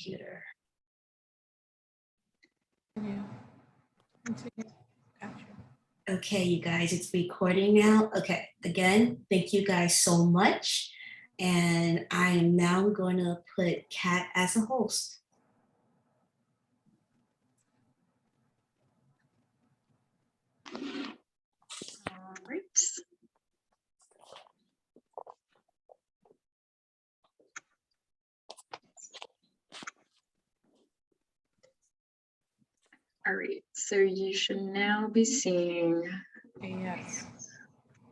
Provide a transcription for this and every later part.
computer. Yeah. Gotcha. Okay, you guys, it's recording now. Okay, again, thank you guys so much. And I am now going to put Kat as a host. All right. All right, so you should now be seeing Yes.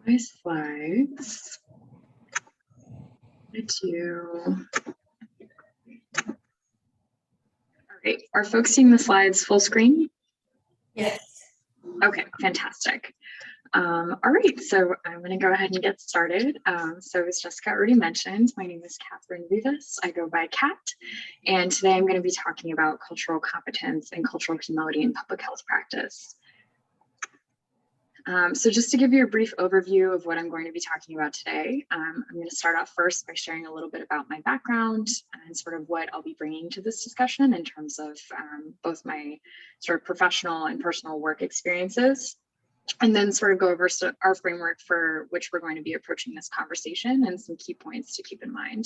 my slides. All right, are folks seeing the slides full screen? Yes. Okay, fantastic. All right, so I'm going to go ahead and get started. So as Jessica already mentioned, my name is Catherine Rivas. I go by Kat, and today I'm going to be talking about cultural competence and cultural humility in public health practice. So just to give you a brief overview of what I'm going to be talking about today, I'm going to start off first by sharing a little bit about my background and sort of what I'll be bringing to this discussion in terms of both my sort of professional and personal work experiences, and then sort of go over our framework for which we're going to be approaching this conversation and some key points to keep in mind.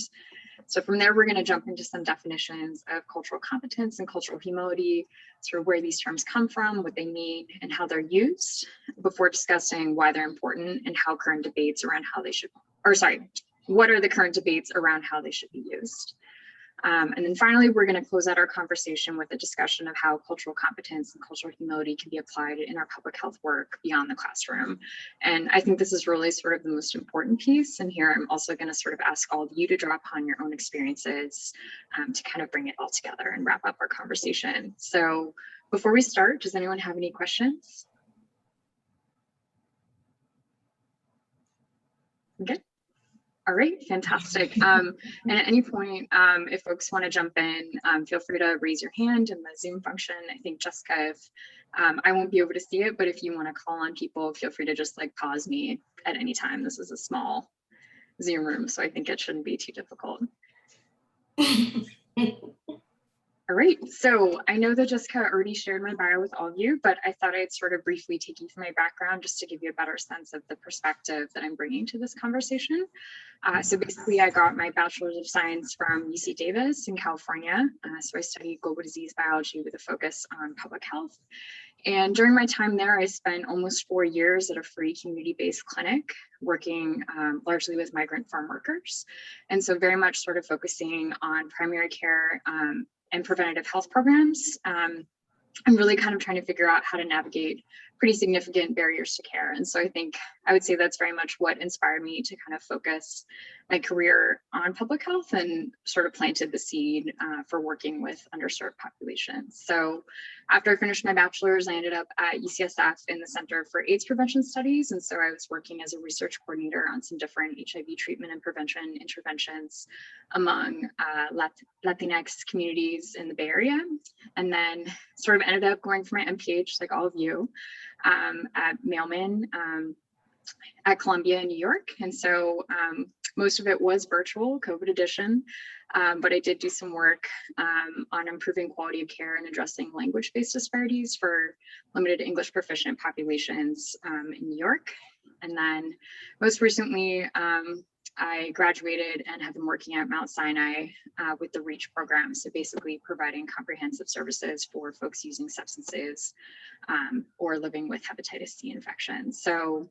So from there, we're going to jump into some definitions of cultural competence and cultural humility, sort of where these terms come from, what they mean, and how they're used, before discussing why they're important and how current debates around how they should, or sorry, what are the current debates around how they should be used. And then finally, we're going to close out our conversation with a discussion of how cultural competence and cultural humility can be applied in our public health work beyond the classroom. And I think this is really sort of the most important piece. And here I'm also going to sort of ask all of you to draw upon your own experiences to kind of bring it all together and wrap up our conversation. So before we start, does anyone have any questions? Okay. All right, fantastic. And at any point, if folks want to jump in, feel free to raise your hand in the Zoom function. I think Jessica, if I won't be able to see it, but if you want to call on people, feel free to just like pause me at any time. This is a small Zoom room, so I think it shouldn't be too difficult. All right, so I know that Jessica already shared my bio with all of you, but I thought I'd sort of briefly take you through my background just to give you a better sense of the perspective that I'm bringing to this conversation. So basically, I got my Bachelor's of Science from UC Davis in California. So I studied global disease biology with a focus on public health. And during my time there, I spent almost 4 years at a free community-based clinic working largely with migrant farm workers. And so very much sort of focusing on primary care and preventative health programs. I'm really kind of trying to figure out how to navigate pretty significant barriers to care. And so I think I would say that's very much what inspired me to kind of focus my career on public health and sort of planted the seed for working with underserved populations. So after I finished my bachelor's, I ended up at UCSF in the Center for AIDS Prevention Studies. And so I was working as a research coordinator on some different HIV treatment and prevention interventions among Latinx communities in the Bay Area. And then sort of ended up going for my MPH, like all of you, at Mailman at Columbia in New York. And so most of it was virtual, COVID edition, but I did do some work on improving quality of care and addressing language-based disparities for limited English proficient populations in New York. And then most recently, I graduated and have been working at Mount Sinai with the REACH program. So basically providing comprehensive services for folks using substances or living with hepatitis C infection. So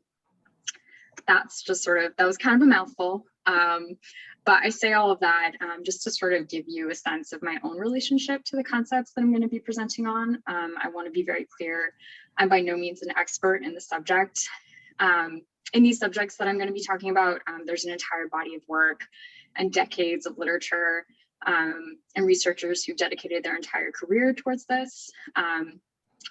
that's just sort of, that was kind of a mouthful. But I say all of that just to sort of give you a sense of my own relationship to the concepts that I'm going to be presenting on. I want to be very clear, I'm by no means an expert in the subject. In these subjects that I'm going to be talking about, there's an entire body of work and decades of literature and researchers who've dedicated their entire career towards this.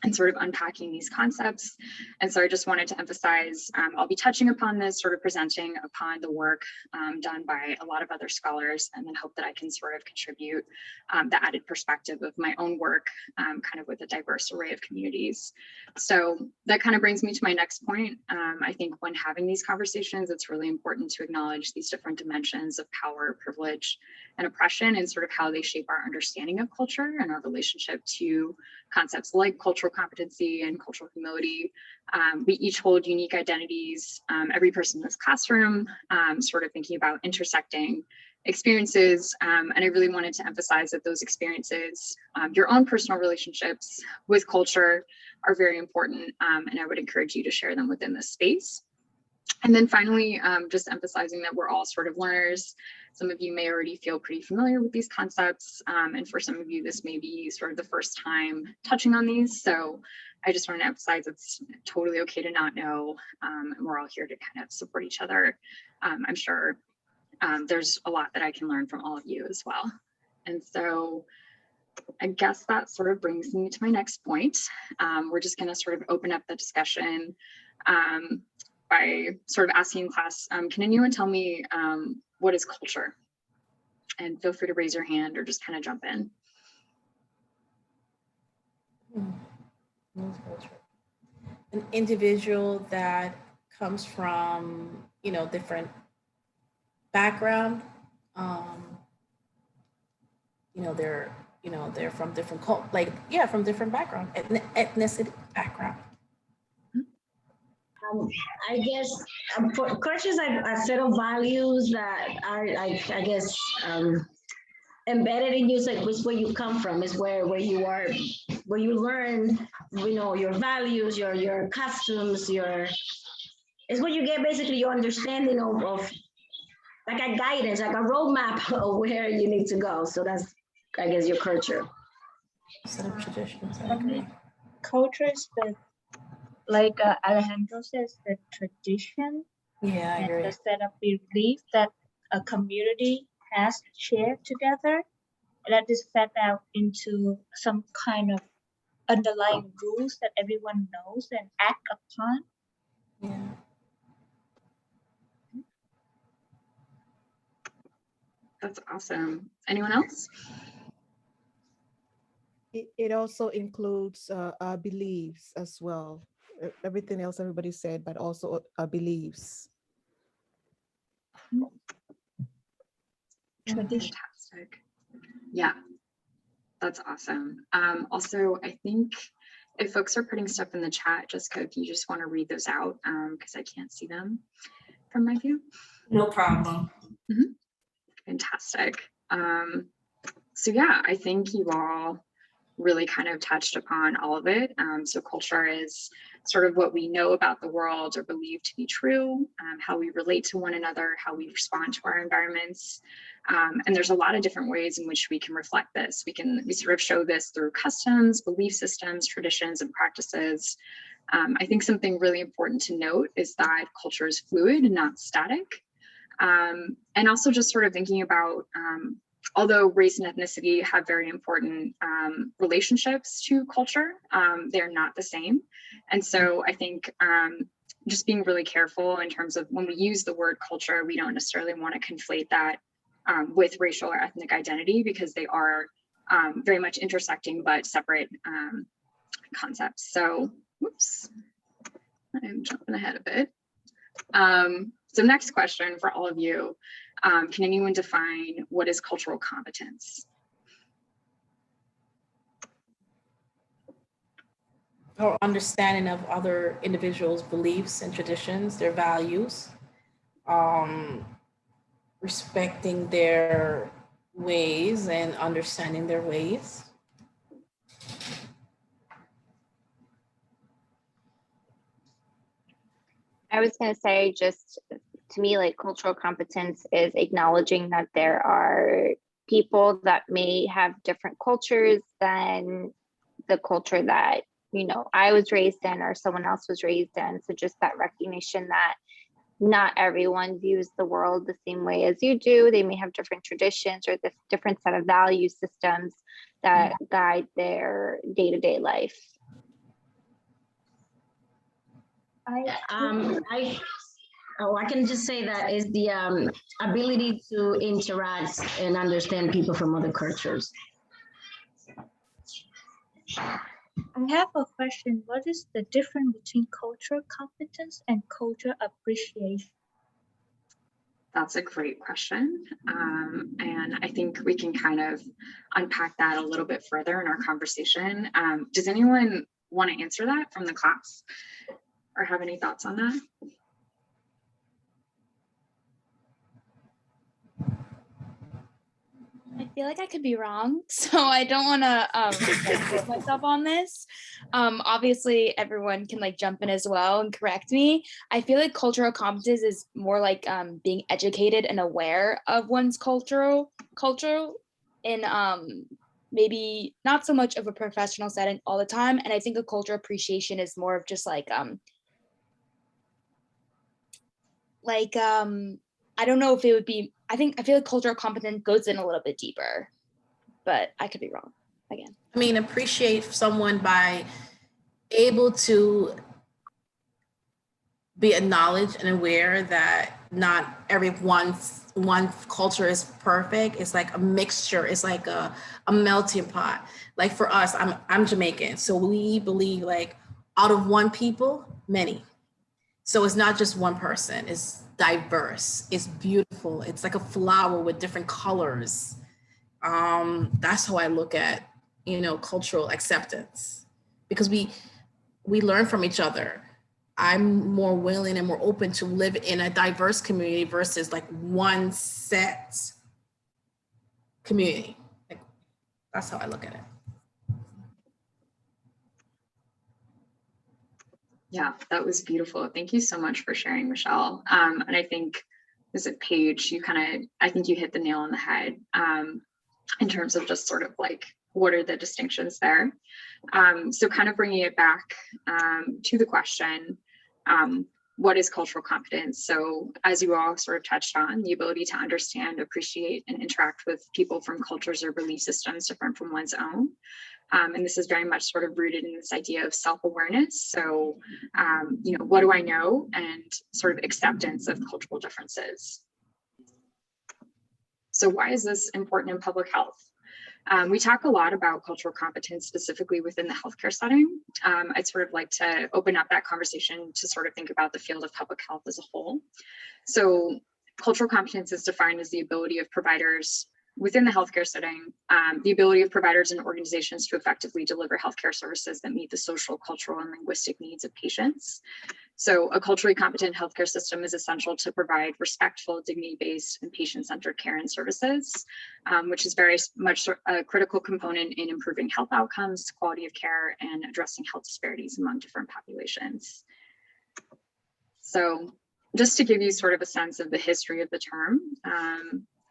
and sort of unpacking these concepts. And so I just wanted to emphasize, I'll be touching upon this, sort of presenting upon the work done by a lot of other scholars, and then hope that I can sort of contribute the added perspective of my own work, kind of with a diverse array of communities. So that kind of brings me to my next point. I think when having these conversations, it's really important to acknowledge these different dimensions of power, privilege, and oppression, and sort of how they shape our understanding of culture and our relationship to concepts like cultural competency and cultural humility. We each hold unique identities, every person in this classroom, sort of thinking about intersecting experiences. And I really wanted to emphasize that those experiences, your own personal relationships with culture are very important. And I would encourage you to share them within this space. And then finally, just emphasizing that we're all sort of learners. Some of you may already feel pretty familiar with these concepts. And for some of you, this may be sort of the first time touching on these. So I just want to emphasize it's totally okay to not know. And we're all here to kind of support each other. I'm sure there's a lot that I can learn from all of you as well. And so I guess that sort of brings me to my next point. We're just going to sort of open up the discussion by sort of asking class, can anyone tell me what is culture? And feel free to raise your hand or just kind of jump in. An individual that comes from, different background. They're from different from different background, ethnicity background. I guess for culture is like a set of values that are like, I guess, embedded in you. It's like it's where you come from, is where you are, where you learn, your values, your customs, it's what you get basically your understanding of like a guidance, like a roadmap of where you need to go. So that's, I guess, your culture. Set of traditions. Culture is like Alejandro says, the tradition Yeah, I agree. and the set of belief that a community has shared together that is fed out into some kind of underlying rules that everyone knows and act upon. Yeah. That's awesome. Anyone else? It also includes our beliefs as well. Everything else everybody said, but also our beliefs. Fantastic. Yeah, that's awesome. Also, I think if folks are putting stuff in the chat, Jessica, if you just want to read those out, because I can't see them from my view. No problem. Fantastic. So yeah, I think you all really kind of touched upon all of it. So culture is sort of what we know about the world or believe to be true, how we relate to one another, how we respond to our environments. And there's a lot of different ways in which we can reflect this. We sort of show this through customs, belief systems, traditions, and practices. I think something really important to note is that culture is fluid and not static. And also just sort of thinking about, although race and ethnicity have very important relationships to culture, they're not the same. And so I think just being really careful in terms of when we use the word culture, we don't necessarily want to conflate that with racial or ethnic identity, because they are very much intersecting but separate concepts. So, whoops, I'm jumping ahead a bit. So next question for all of you, can anyone define what is cultural competence? Or understanding of other individuals' beliefs and traditions, their values, respecting their ways and understanding their ways. I was going to say, just to me, like cultural competence is acknowledging that there are people that may have different cultures than the culture that, I was raised in or someone else was raised in. So just that recognition that not everyone views the world the same way as you do. They may have different traditions or this different set of value systems that guide their day-to-day life. I can just say that is the ability to interact and understand people from other cultures. I have a question. What is the difference between cultural competence and cultural appreciation? That's a great question. And I think we can kind of unpack that a little bit further in our conversation. Does anyone want to answer that from the class or have any thoughts on that? I feel like I could be wrong, so I don't want to put myself on this. Obviously, everyone can like jump in as well and correct me. I feel like cultural competence is more like being educated and aware of one's culture in maybe not so much of a professional setting all the time. And I think a cultural appreciation is more of just like I don't know if it would be, I feel like cultural competence goes in a little bit deeper, but I could be wrong again. I mean, appreciate someone by able to be acknowledged and aware that not everyone's culture is perfect. It's like a mixture. It's like a melting pot. Like for us, I'm Jamaican. So we believe like out of one people, many. So it's not just one person, it's diverse, it's beautiful. It's like a flower with different colors. That's how I look at, cultural acceptance, because we learn from each other. I'm more willing and more open to live in a diverse community versus like one set community. Like, that's how I look at it. Yeah, that was beautiful. Thank you so much for sharing, Michelle. And I think as a Paige, I think you hit the nail on the head in terms of just sort of like, what are the distinctions there? So kind of bringing it back to the question, what is cultural competence? So as you all sort of touched on, the ability to understand, appreciate, and interact with people from cultures or belief systems different from one's own. And this is very much sort of rooted in this idea of self-awareness. So, what do I know, and sort of acceptance of cultural differences. So why is this important in public health? We talk a lot about cultural competence specifically within the healthcare setting. I'd sort of like to open up that conversation to sort of think about the field of public health as a whole. So cultural competence is defined as the ability of providers within the healthcare setting, the ability of providers and organizations to effectively deliver healthcare services that meet the social, cultural, and linguistic needs of patients. So a culturally competent healthcare system is essential to provide respectful, dignity-based, and patient-centered care and services, which is very much a critical component in improving health outcomes, quality of care, and addressing health disparities among different populations. So just to give you sort of a sense of the history of the term,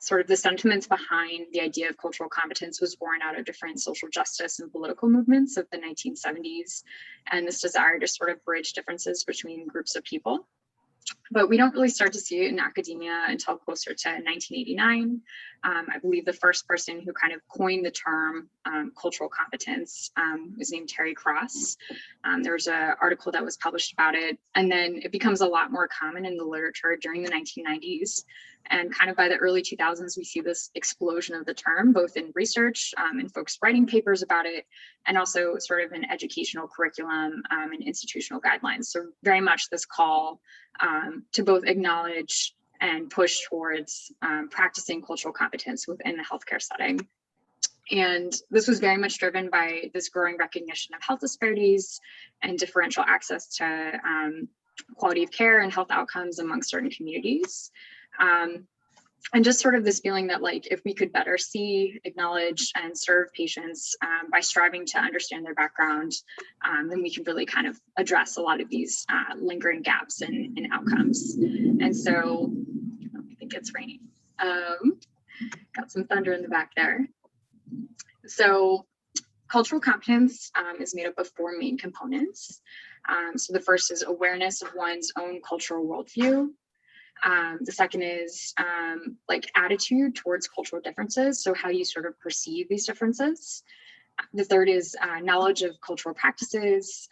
sort of the sentiments behind the idea of cultural competence was born out of different social justice and political movements of the 1970s, and this desire to sort of bridge differences between groups of people. But we don't really start to see it in academia until closer to 1989. I believe the first person who kind of coined the term cultural competence was named Terry Cross. There's an article that was published about it, and then it becomes a lot more common in the literature during the 1990s. And kind of by the early 2000s, we see this explosion of the term, both in research and folks writing papers about it, and also sort of in educational curriculum and institutional guidelines. So very much this call to both acknowledge and push towards practicing cultural competence within the healthcare setting. And this was very much driven by this growing recognition of health disparities and differential access to quality of care and health outcomes among certain communities. And just sort of this feeling that like, if we could better see, acknowledge, and serve patients by striving to understand their background, then we can really kind of address a lot of these lingering gaps in outcomes. And so, I think it's raining. Got some thunder in the back there. So cultural competence is made up of four main components. So the first is awareness of one's own cultural worldview. The second is like attitude towards cultural differences, so how you sort of perceive these differences. The third is knowledge of cultural practices.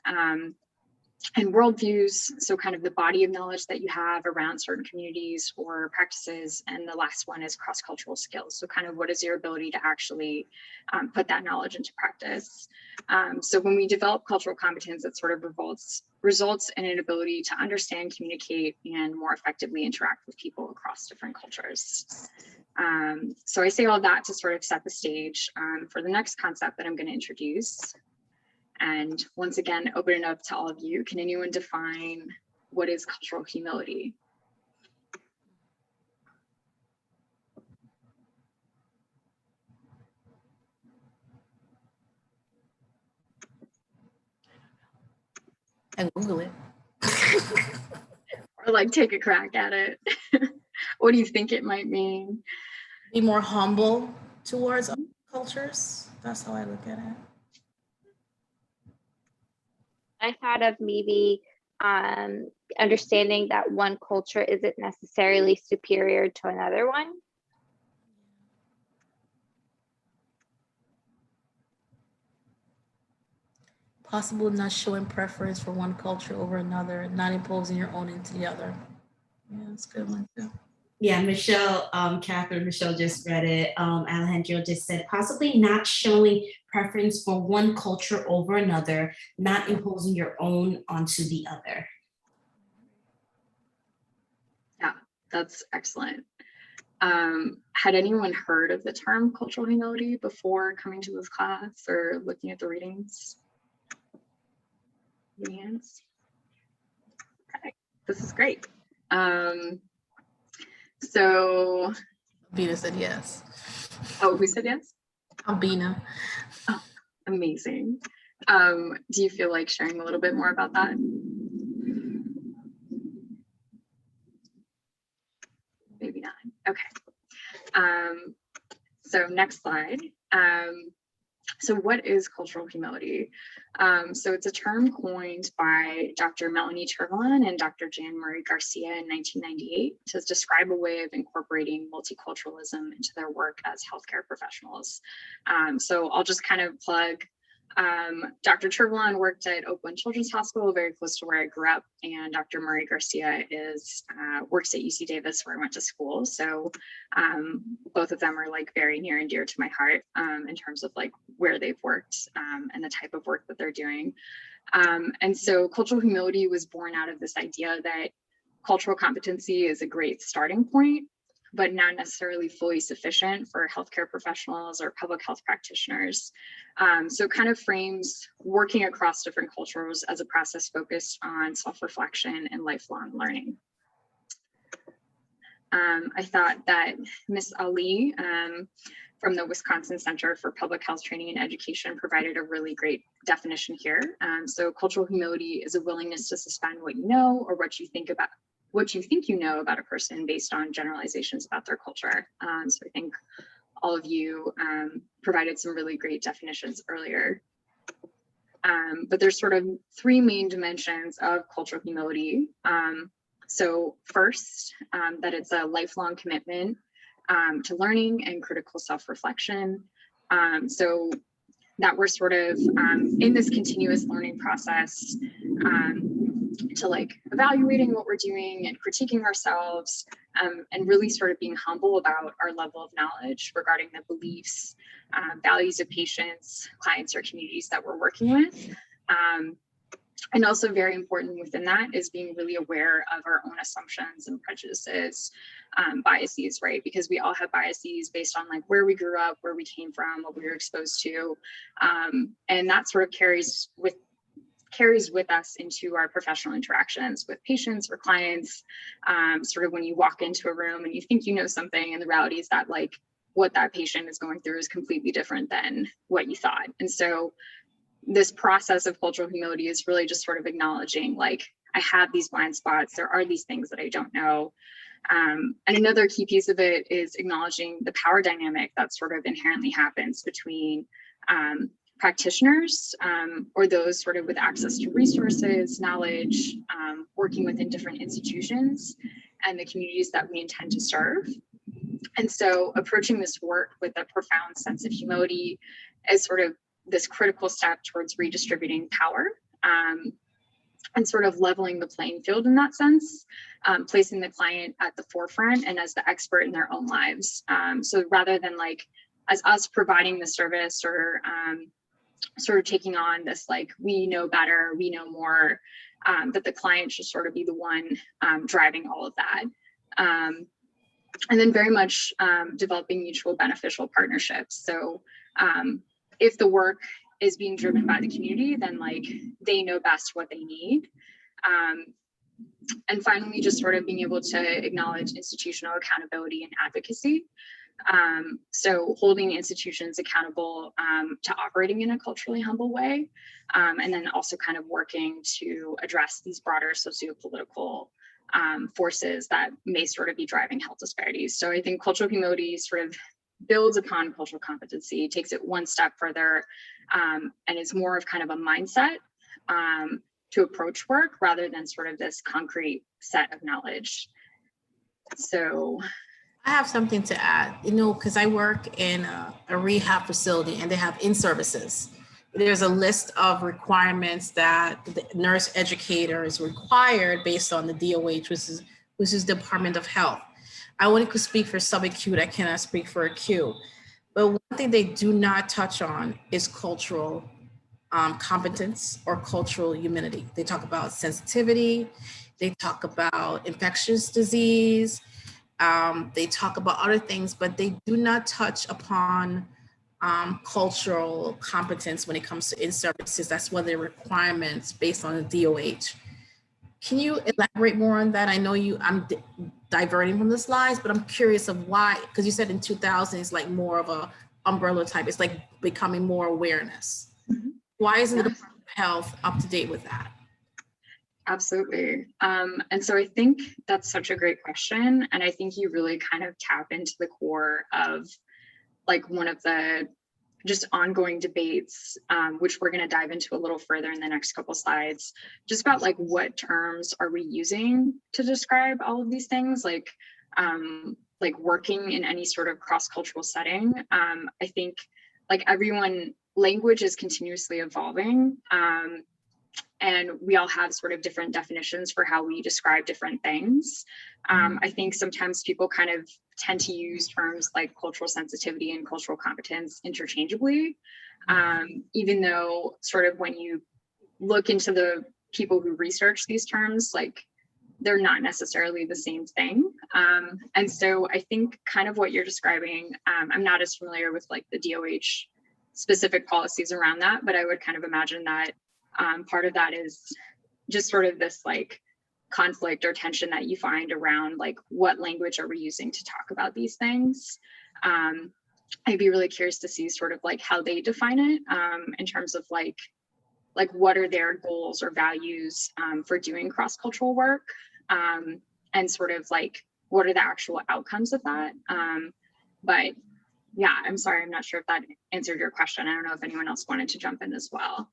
and worldviews, so kind of the body of knowledge that you have around certain communities or practices. And the last one is cross-cultural skills, so kind of what is your ability to actually put that knowledge into practice. So when we develop cultural competence, it sort of results in an ability to understand, communicate, and more effectively interact with people across different cultures. So I say all that to sort of set the stage for the next concept that I'm going to introduce. And once again, open it up to all of you. Can anyone define what is cultural humility? And Google it. Or like take a crack at it. What do you think it might mean? Be more humble towards other cultures. That's how I look at it. I thought of maybe understanding that one culture isn't necessarily superior to another one. Possible not showing preference for one culture over another, not imposing your own into the other. Yeah, that's a good one too. Yeah, Michelle, Catherine, Michelle just read it. Alejandro just said, possibly not showing preference for one culture over another, not imposing your own onto the other. Yeah, that's excellent. Had anyone heard of the term cultural humility before coming to this class or looking at the readings? Any hands? Okay, this is great. So, Bina said yes. oh, who said yes? Bina. Oh, amazing. Do you feel like sharing a little bit more about that? Maybe not. Okay. So next slide. So what is cultural humility? So it's a term coined by Dr. Melanie Turvalon and Dr. Jan Murray Garcia in 1998 to describe a way of incorporating multiculturalism into their work as healthcare professionals. So I'll just kind of plug, Dr. Turvalon worked at Oakland Children's Hospital, very close to where I grew up, and Dr. Murray Garcia works at UC Davis, where I went to school. So both of them are like very near and dear to my heart in terms of like where they've worked and the type of work that they're doing. And so cultural humility was born out of this idea that cultural competency is a great starting point, but not necessarily fully sufficient for healthcare professionals or public health practitioners. So it kind of frames working across different cultures as a process focused on self-reflection and lifelong learning. I thought that Ms. Ali from the Wisconsin Center for Public Health Training and Education provided a really great definition here. So cultural humility is a willingness to suspend what you know or what you think you know about a person based on generalizations about their culture. So I think all of you provided some really great definitions earlier. But there's sort of three main dimensions of cultural humility. So first, that it's a lifelong commitment to learning and critical self-reflection. So that we're sort of in this continuous learning process to like evaluating what we're doing and critiquing ourselves and really sort of being humble about our level of knowledge regarding the beliefs, values of patients, clients, or communities that we're working with. And also very important within that is being really aware of our own assumptions and prejudices, biases, right? Because we all have biases based on like where we grew up, where we came from, what we were exposed to. And that sort of carries with us into our professional interactions with patients or clients. Sort of when you walk into a room and you think you know something, and the reality is that like what that patient is going through is completely different than what you thought. And so this process of cultural humility is really just sort of acknowledging like, I have these blind spots, there are these things that I don't know. And another key piece of it is acknowledging the power dynamic that sort of inherently happens between practitioners or those sort of with access to resources, knowledge, working within different institutions and the communities that we intend to serve. And so approaching this work with a profound sense of humility is sort of this critical step towards redistributing power and sort of leveling the playing field in that sense, placing the client at the forefront and as the expert in their own lives. So rather than like as us providing the service or sort of taking on this like we know better, we know more, that the client should sort of be the one driving all of that. And then very much developing mutual beneficial partnerships. So if the work is being driven by the community, then like they know best what they need. And finally, just sort of being able to acknowledge institutional accountability and advocacy. So holding institutions accountable to operating in a culturally humble way, and then also kind of working to address these broader sociopolitical forces that may sort of be driving health disparities. So I think cultural humility sort of builds upon cultural competency, takes it one step further, and is more of kind of a mindset to approach work rather than sort of this concrete set of knowledge. So I have something to add, because I work in a rehab facility and they have in-services. There's a list of requirements that the nurse educator is required based on the DOH, which is Department of Health. I only could speak for subacute, I cannot speak for acute. But one thing they do not touch on is cultural competence or cultural humility. They talk about sensitivity, they talk about infectious disease, they talk about other things, but they do not touch upon cultural competence when it comes to in-services. That's one of the requirements based on the DOH. Can you elaborate more on that? I know I'm diverting from the slides, but I'm curious of why, because you said in 2000, it's like more of a umbrella type. It's like becoming more awareness. Mm-hmm. Why isn't the Department of Health up to date with that? Absolutely. And so I think that's such a great question. And I think you really kind of tap into the core of like one of the just ongoing debates, which we're going to dive into a little further in the next couple slides, just about like what terms are we using to describe all of these things, like working in any sort of cross-cultural setting. I think like language is continuously evolving. And we all have sort of different definitions for how we describe different things. I think sometimes people kind of tend to use terms like cultural sensitivity and cultural competence interchangeably, even though sort of when you look into the people who research these terms, like they're not necessarily the same thing. And so I think kind of what you're describing, I'm not as familiar with like the DOH specific policies around that, but I would kind of imagine that part of that is just sort of this like conflict or tension that you find around like what language are we using to talk about these things. I'd be really curious to see sort of like how they define it in terms of like what are their goals or values for doing cross-cultural work, and sort of like what are the actual outcomes of that. But yeah, I'm sorry, I'm not sure if that answered your question. I don't know if anyone else wanted to jump in as well.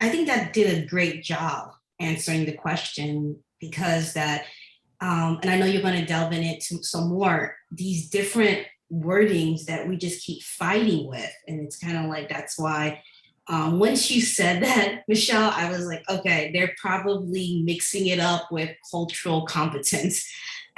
I think that did a great job answering the question, because that, and I know you're going to delve in it to some more, these different wordings that we just keep fighting with. And it's kind of like, that's why once you said that, Michelle, I was like, okay, they're probably mixing it up with cultural competence.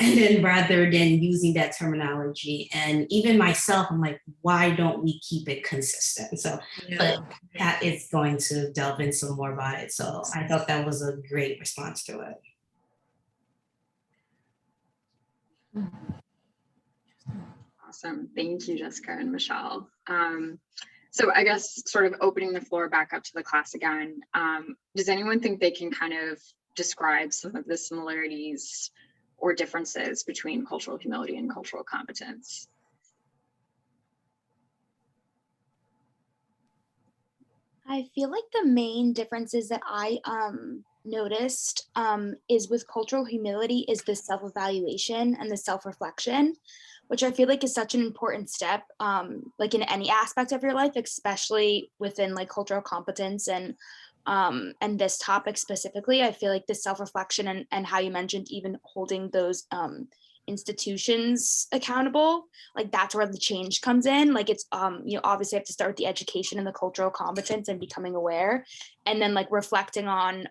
And then rather than using that terminology, and even myself, I'm like, why don't we keep it consistent? So, yeah. But Pat is going to delve in some more about it. So I thought that was a great response to it. Awesome. Thank you, Jessica and Michelle. So I guess sort of opening the floor back up to the class again, does anyone think they can kind of describe some of the similarities or differences between cultural humility and cultural competence? I feel like the main differences that I noticed is with cultural humility is the self-evaluation and the self-reflection, which I feel like is such an important step, like in any aspect of your life, especially within like cultural competence and this topic specifically. I feel like the self-reflection and how you mentioned even holding those institutions accountable, like that's where the change comes in. Like it's obviously I have to start with the education and the cultural competence and becoming aware, and then like reflecting on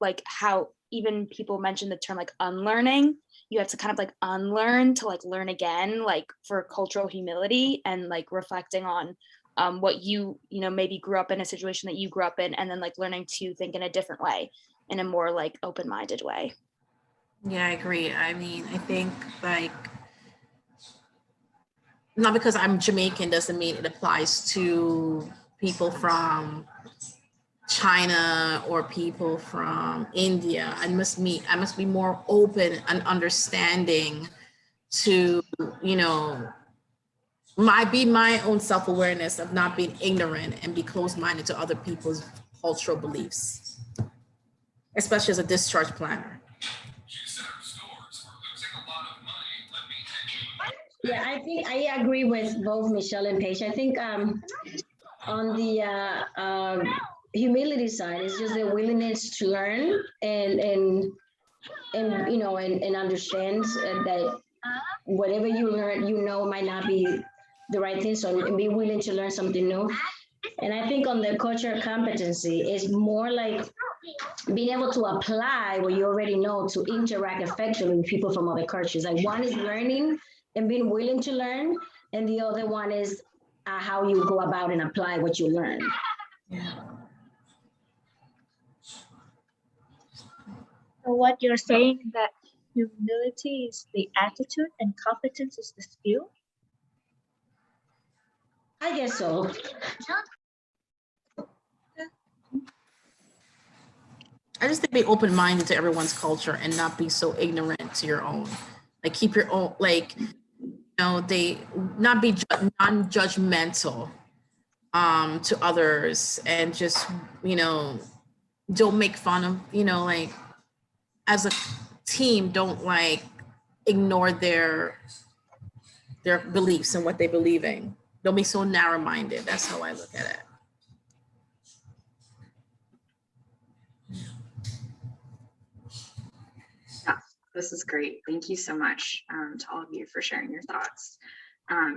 like how even people mention the term like unlearning. You have to kind of like unlearn to like learn again, like for cultural humility, and like reflecting on what maybe grew up in a situation that you grew up in, and then like learning to think in a different way, in a more like open-minded way. Yeah, I agree. I mean, I think like not because I'm Jamaican doesn't mean it applies to people from China or people from India. I must be more open and understanding to, my own self-awareness of not being ignorant and be closed-minded to other people's cultural beliefs, especially as a discharge planner. Yeah, I think I agree with both Michelle and Paige. I think on the humility side, it's just the willingness to learn and understand that whatever you learn, might not be the right thing. So and be willing to learn something new. And I think on the cultural competency, it's more like being able to apply what you already know to interact effectively with people from other cultures. Like one is learning and being willing to learn, and the other one is how you go about and apply what you learn. Yeah. So what you're saying that humility is the attitude and competence is the skill? I guess so. I just think be open-minded to everyone's culture and not be so ignorant to your own. Like keep your own, like, they not be non-judgmental to others, and just, don't make fun of, like as a team, don't like ignore their beliefs and what they believe in. Don't be so narrow-minded. That's how I look at it. Yeah, this is great. Thank you so much to all of you for sharing your thoughts.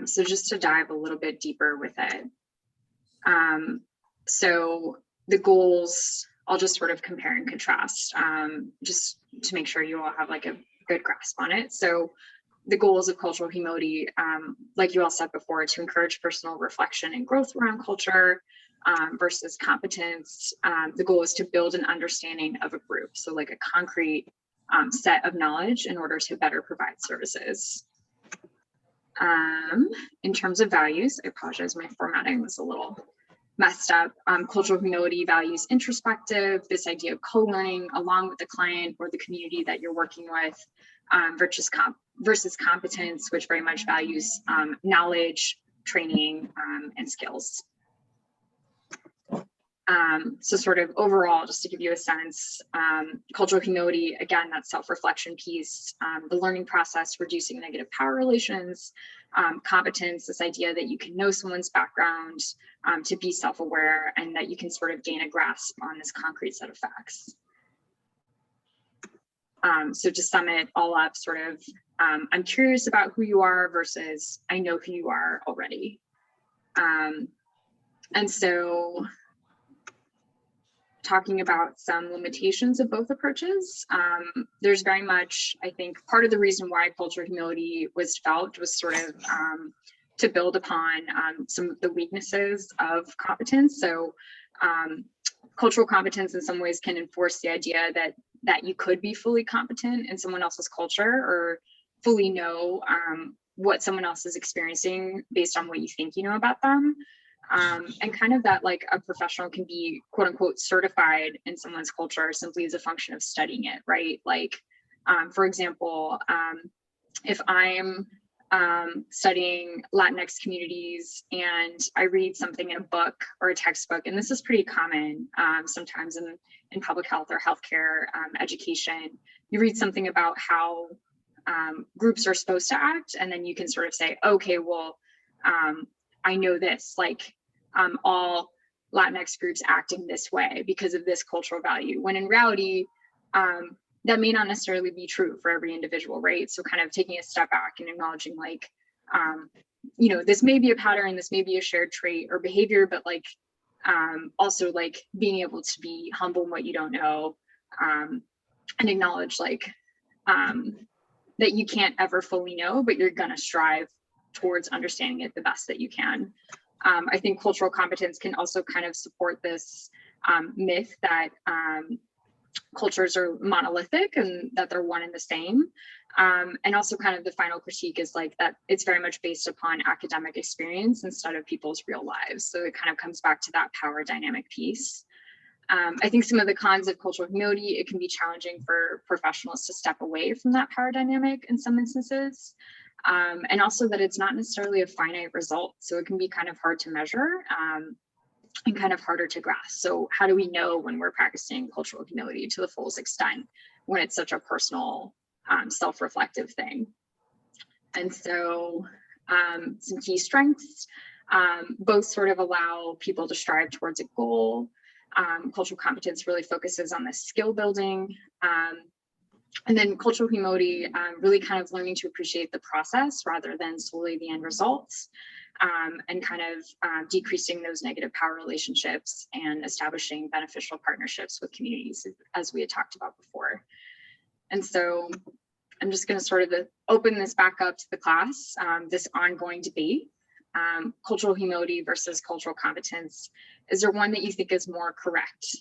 So just to dive a little bit deeper with it. So the goals, I'll just sort of compare and contrast just to make sure you all have like a good grasp on it. So the goals of cultural humility, like you all said before, to encourage personal reflection and growth around culture versus competence. The goal is to build an understanding of a group. So like a concrete set of knowledge in order to better provide services. In terms of values, I apologize, my formatting was a little messed up. Cultural humility values introspective, this idea of co-learning along with the client or the community that you're working with, versus competence, which very much values knowledge, training, and skills. So sort of overall, just to give you a sense, cultural humility, again, that self-reflection piece, the learning process, reducing negative power relations, competence, this idea that you can know someone's background, to be self-aware, and that you can sort of gain a grasp on this concrete set of facts. So to sum it all up, sort of, I'm curious about who you are versus I know who you are already. And so talking about some limitations of both approaches, there's very much, I think, part of the reason why cultural humility was developed was sort of to build upon some of the weaknesses of competence. So cultural competence in some ways can enforce the idea that you could be fully competent in someone else's culture or fully know what someone else is experiencing based on what you think you know about them. And kind of that like a professional can be quote unquote certified in someone's culture simply as a function of studying it, right? Like, for example, if I'm studying Latinx communities and I read something in a book or a textbook, and this is pretty common sometimes in public health or healthcare education, you read something about how groups are supposed to act, and then you can sort of say, okay, well, I know this, like all Latinx groups acting this way because of this cultural value, when in reality, that may not necessarily be true for every individual, right? So kind of taking a step back and acknowledging like, you know, this may be a pattern, this may be a shared trait or behavior, but like also like being able to be humble in what you don't know, and acknowledge like that you can't ever fully know, but you're gonna strive towards understanding it the best that you can. I think cultural competence can also kind of support this myth that cultures are monolithic and that they're one and the same. And also kind of the final critique is like that it's very much based upon academic experience instead of people's real lives. So it kind of comes back to that power dynamic piece. I think some of the cons of cultural humility, it can be challenging for professionals to step away from that power dynamic in some instances. And also that it's not necessarily a finite result. So it can be kind of hard to measure and kind of harder to grasp. So how do we know when we're practicing cultural humility to the fullest extent when it's such a personal, self-reflective thing? And so some key strengths, both sort of allow people to strive towards a goal. Cultural competence really focuses on the skill building. And then cultural humility, really kind of learning to appreciate the process rather than solely the end results, and kind of decreasing those negative power relationships and establishing beneficial partnerships with communities, as we had talked about before. And so I'm just going to sort of open this back up to the class, this ongoing debate, cultural humility versus cultural competence. Is there one that you think is more correct?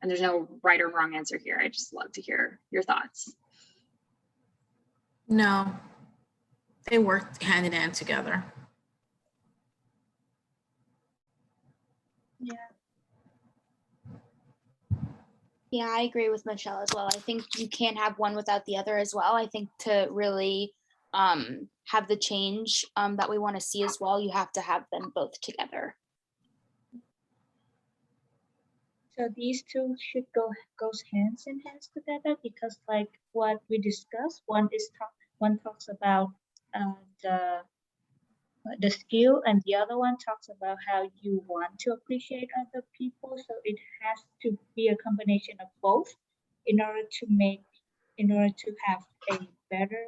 And there's no right or wrong answer here. I just love to hear your thoughts. No, they work hand in hand together. Yeah, I agree with Michelle as well. I think you can't have one without the other as well. I think to really have the change that we want to see as well, you have to have them both together. So these two should goes hands in hands together, because like what we discussed, one talks about the skill, and the other one talks about how you want to appreciate other people. So it has to be a combination of both in order to have a better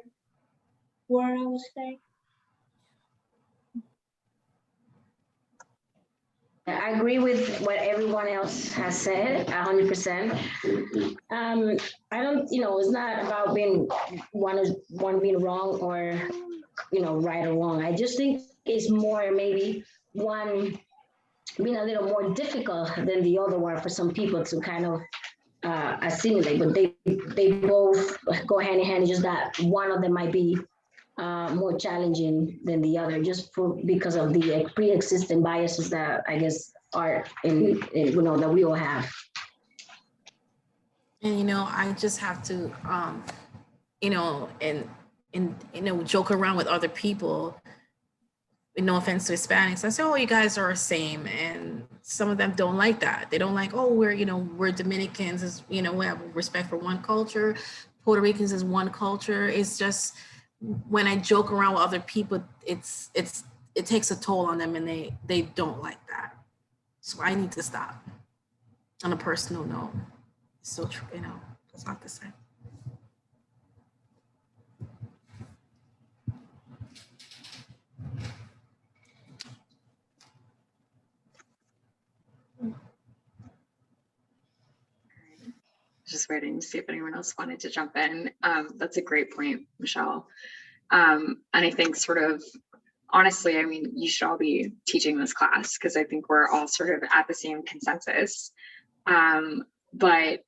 world, I would say. I agree with what everyone else has said, 100%. I don't, it's not about being one being wrong or, right or wrong. I just think it's more maybe one being a little more difficult than the other one for some people to kind of assimilate, but they both go hand in hand. It's just that one of them might be more challenging than the other, just because of the pre-existing biases that I guess are in that we all have. And I just have to and joke around with other people. No offense to Hispanics, I say, oh, you guys are the same, and some of them don't like that. They don't like, oh, we're Dominicans, we have respect for one culture, Puerto Ricans is one culture. It's just when I joke around with other people, it takes a toll on them, and they don't like that. So I need to stop. On a personal note, so it's not the same. Just waiting to see if anyone else wanted to jump in. That's a great point, Michelle. And I think sort of, honestly, you should all be teaching this class, because I think we're all sort of at the same consensus. But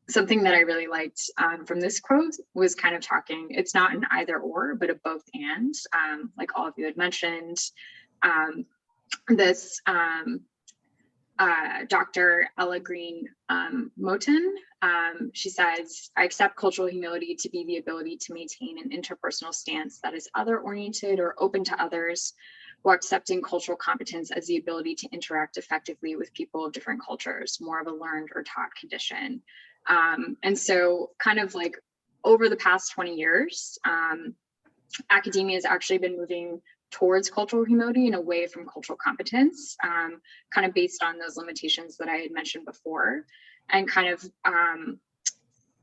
something that I really liked from this quote was kind of talking, it's not an either or, but a both and, like all of you had mentioned. This Dr. Ella Green Moten, she says, I accept cultural humility to be the ability to maintain an interpersonal stance that is other-oriented or open to others, while accepting cultural competence as the ability to interact effectively with people of different cultures, more of a learned or taught condition. And so kind of like over the past 20 years, academia has actually been moving towards cultural humility and away from cultural competence, kind of based on those limitations that I had mentioned before, and kind of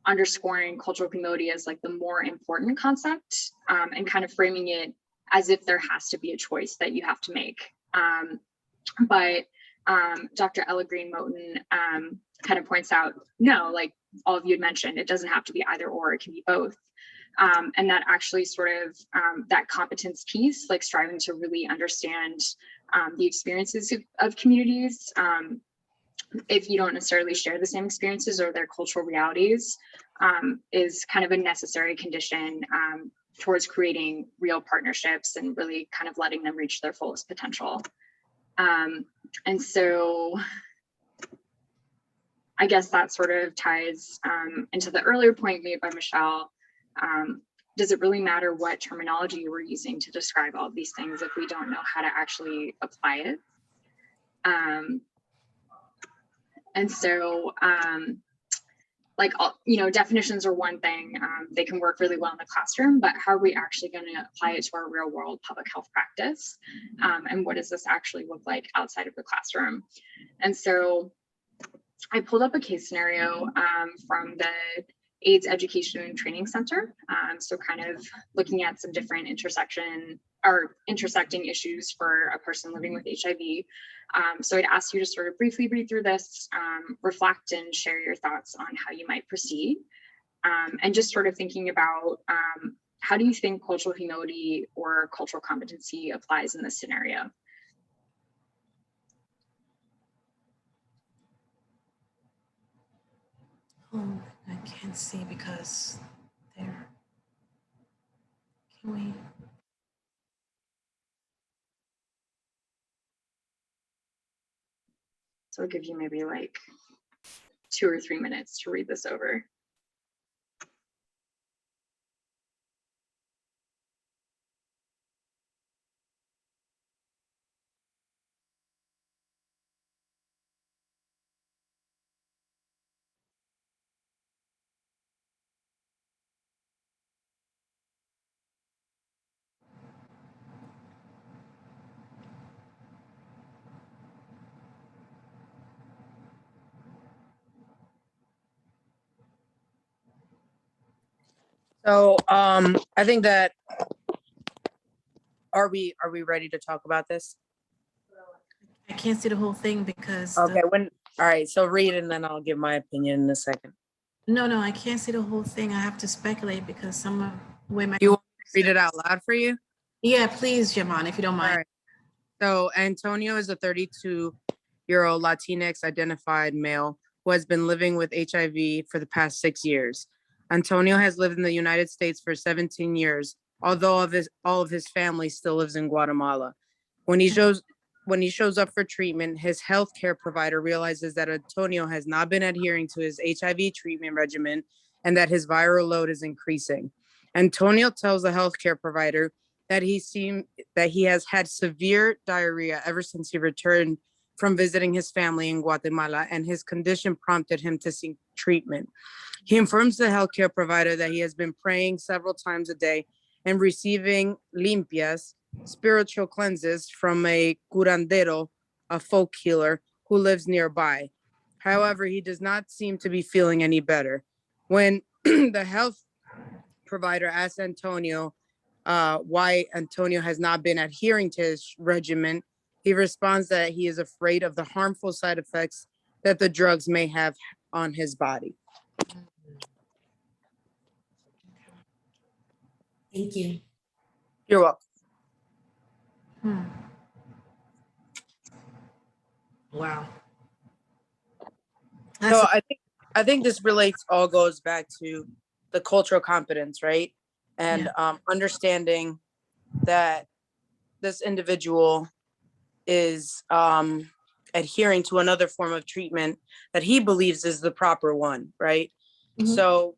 underscoring cultural humility as like the more important concept, and kind of framing it as if there has to be a choice that you have to make. But Dr. Ella Green Moten kind of points out, no, like all of you had mentioned, it doesn't have to be either or, it can be both. And that actually sort of that competence piece, like striving to really understand the experiences of communities, if you don't necessarily share the same experiences or their cultural realities, is kind of a necessary condition towards creating real partnerships and really kind of letting them reach their fullest potential. And so I guess that sort of ties into the earlier point made by Michelle. Does it really matter what terminology we're using to describe all of these things if we don't know how to actually apply it? And so, like, you know, definitions are one thing. They can work really well in the classroom, but how are we actually going to apply it to our real world public health practice? And what does this actually look like outside of the classroom? And so I pulled up a case scenario from the AIDS Education and Training Center. So kind of looking at some different intersecting issues for a person living with HIV. So I'd ask you to sort of briefly read through this, reflect and share your thoughts on how you might proceed. And just sort of thinking about how do you think cultural humility or cultural competency applies in this scenario? Oh, I can't see because there. Can we? So I'll give you maybe like 2 or 3 minutes to read this over. So I think that are we ready to talk about this? I can't see the whole thing because Okay, all right, so read and then I'll give my opinion in a second. no, I can't see the whole thing. I have to speculate because some of where my You want me to read it out loud for you? Yeah, please, Jamon, if you don't mind. All right. So Antonio is a 32-year-old Latinx identified male who has been living with HIV for the past 6 years. Antonio has lived in the United States for 17 years, although all of his family still lives in Guatemala. When he shows up for treatment, his healthcare provider realizes that Antonio has not been adhering to his HIV treatment regimen and that his viral load is increasing. Antonio tells the healthcare provider that he has had severe diarrhea ever since he returned from visiting his family in Guatemala, and his condition prompted him to seek treatment. He informs the healthcare provider that he has been praying several times a day and receiving limpias, spiritual cleanses, from a curandero, a folk healer who lives nearby. However, he does not seem to be feeling any better. When the health provider asks Antonio why Antonio has not been adhering to his regimen, he responds that he is afraid of the harmful side effects that the drugs may have on his body. Thank you. You're welcome. Wow. So I think this all goes back to the cultural competence, right? And understanding that this individual is adhering to another form of treatment that he believes is the proper one, right? Mm-hmm. So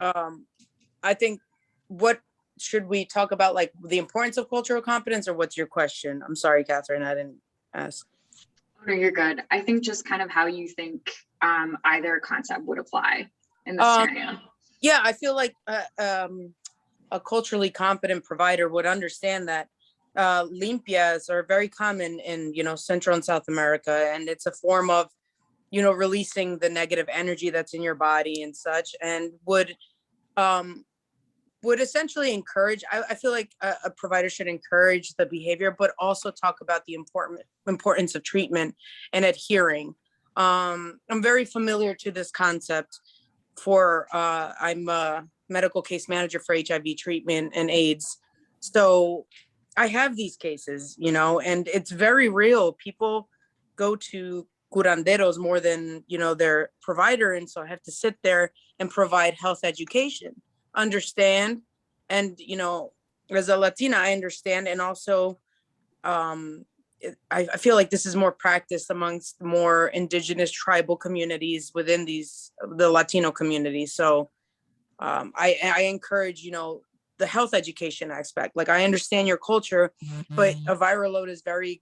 I think, what should we talk about, like the importance of cultural competence, or what's your question? I'm sorry, Catherine, I didn't ask. No, you're good. I think just kind of how you think either concept would apply in this scenario. Yeah, I feel like a culturally competent provider would understand that limpias are very common in, Central and South America, and it's a form of releasing the negative energy that's in your body and such, and would essentially encourage, I feel like a provider should encourage the behavior, but also talk about the importance of treatment and adhering. I'm very familiar to this concept I'm a medical case manager for HIV treatment and AIDS. So I have these cases, and it's very real. People go to curanderos more than, their provider. And so I have to sit there and provide health education, understand. And, as a Latina, I understand. And also, I feel like this is more practiced amongst more indigenous tribal communities within the Latino community. So I encourage, the health education aspect. Like, I understand your culture, but a viral load is very,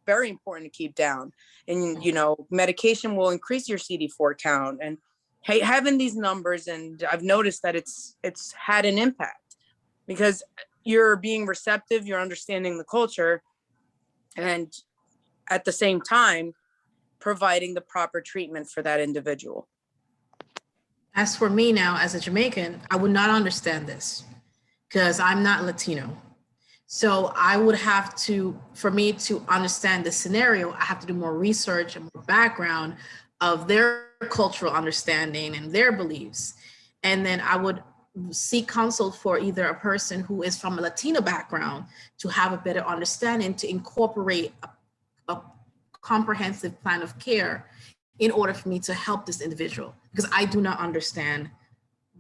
very important to keep down. And, medication will increase your CD4 count, and having these numbers. And I've noticed that it's had an impact because you're being receptive, you're understanding the culture, and at the same time, providing the proper treatment for that individual. As for me now, as a Jamaican, I would not understand this because I'm not Latino. So I would have to, for me to understand the scenario, I have to do more research and more background of their cultural understanding and their beliefs. And then I would seek counsel for either a person who is from a Latino background to have a better understanding, to incorporate a comprehensive plan of care in order for me to help this individual, because I do not understand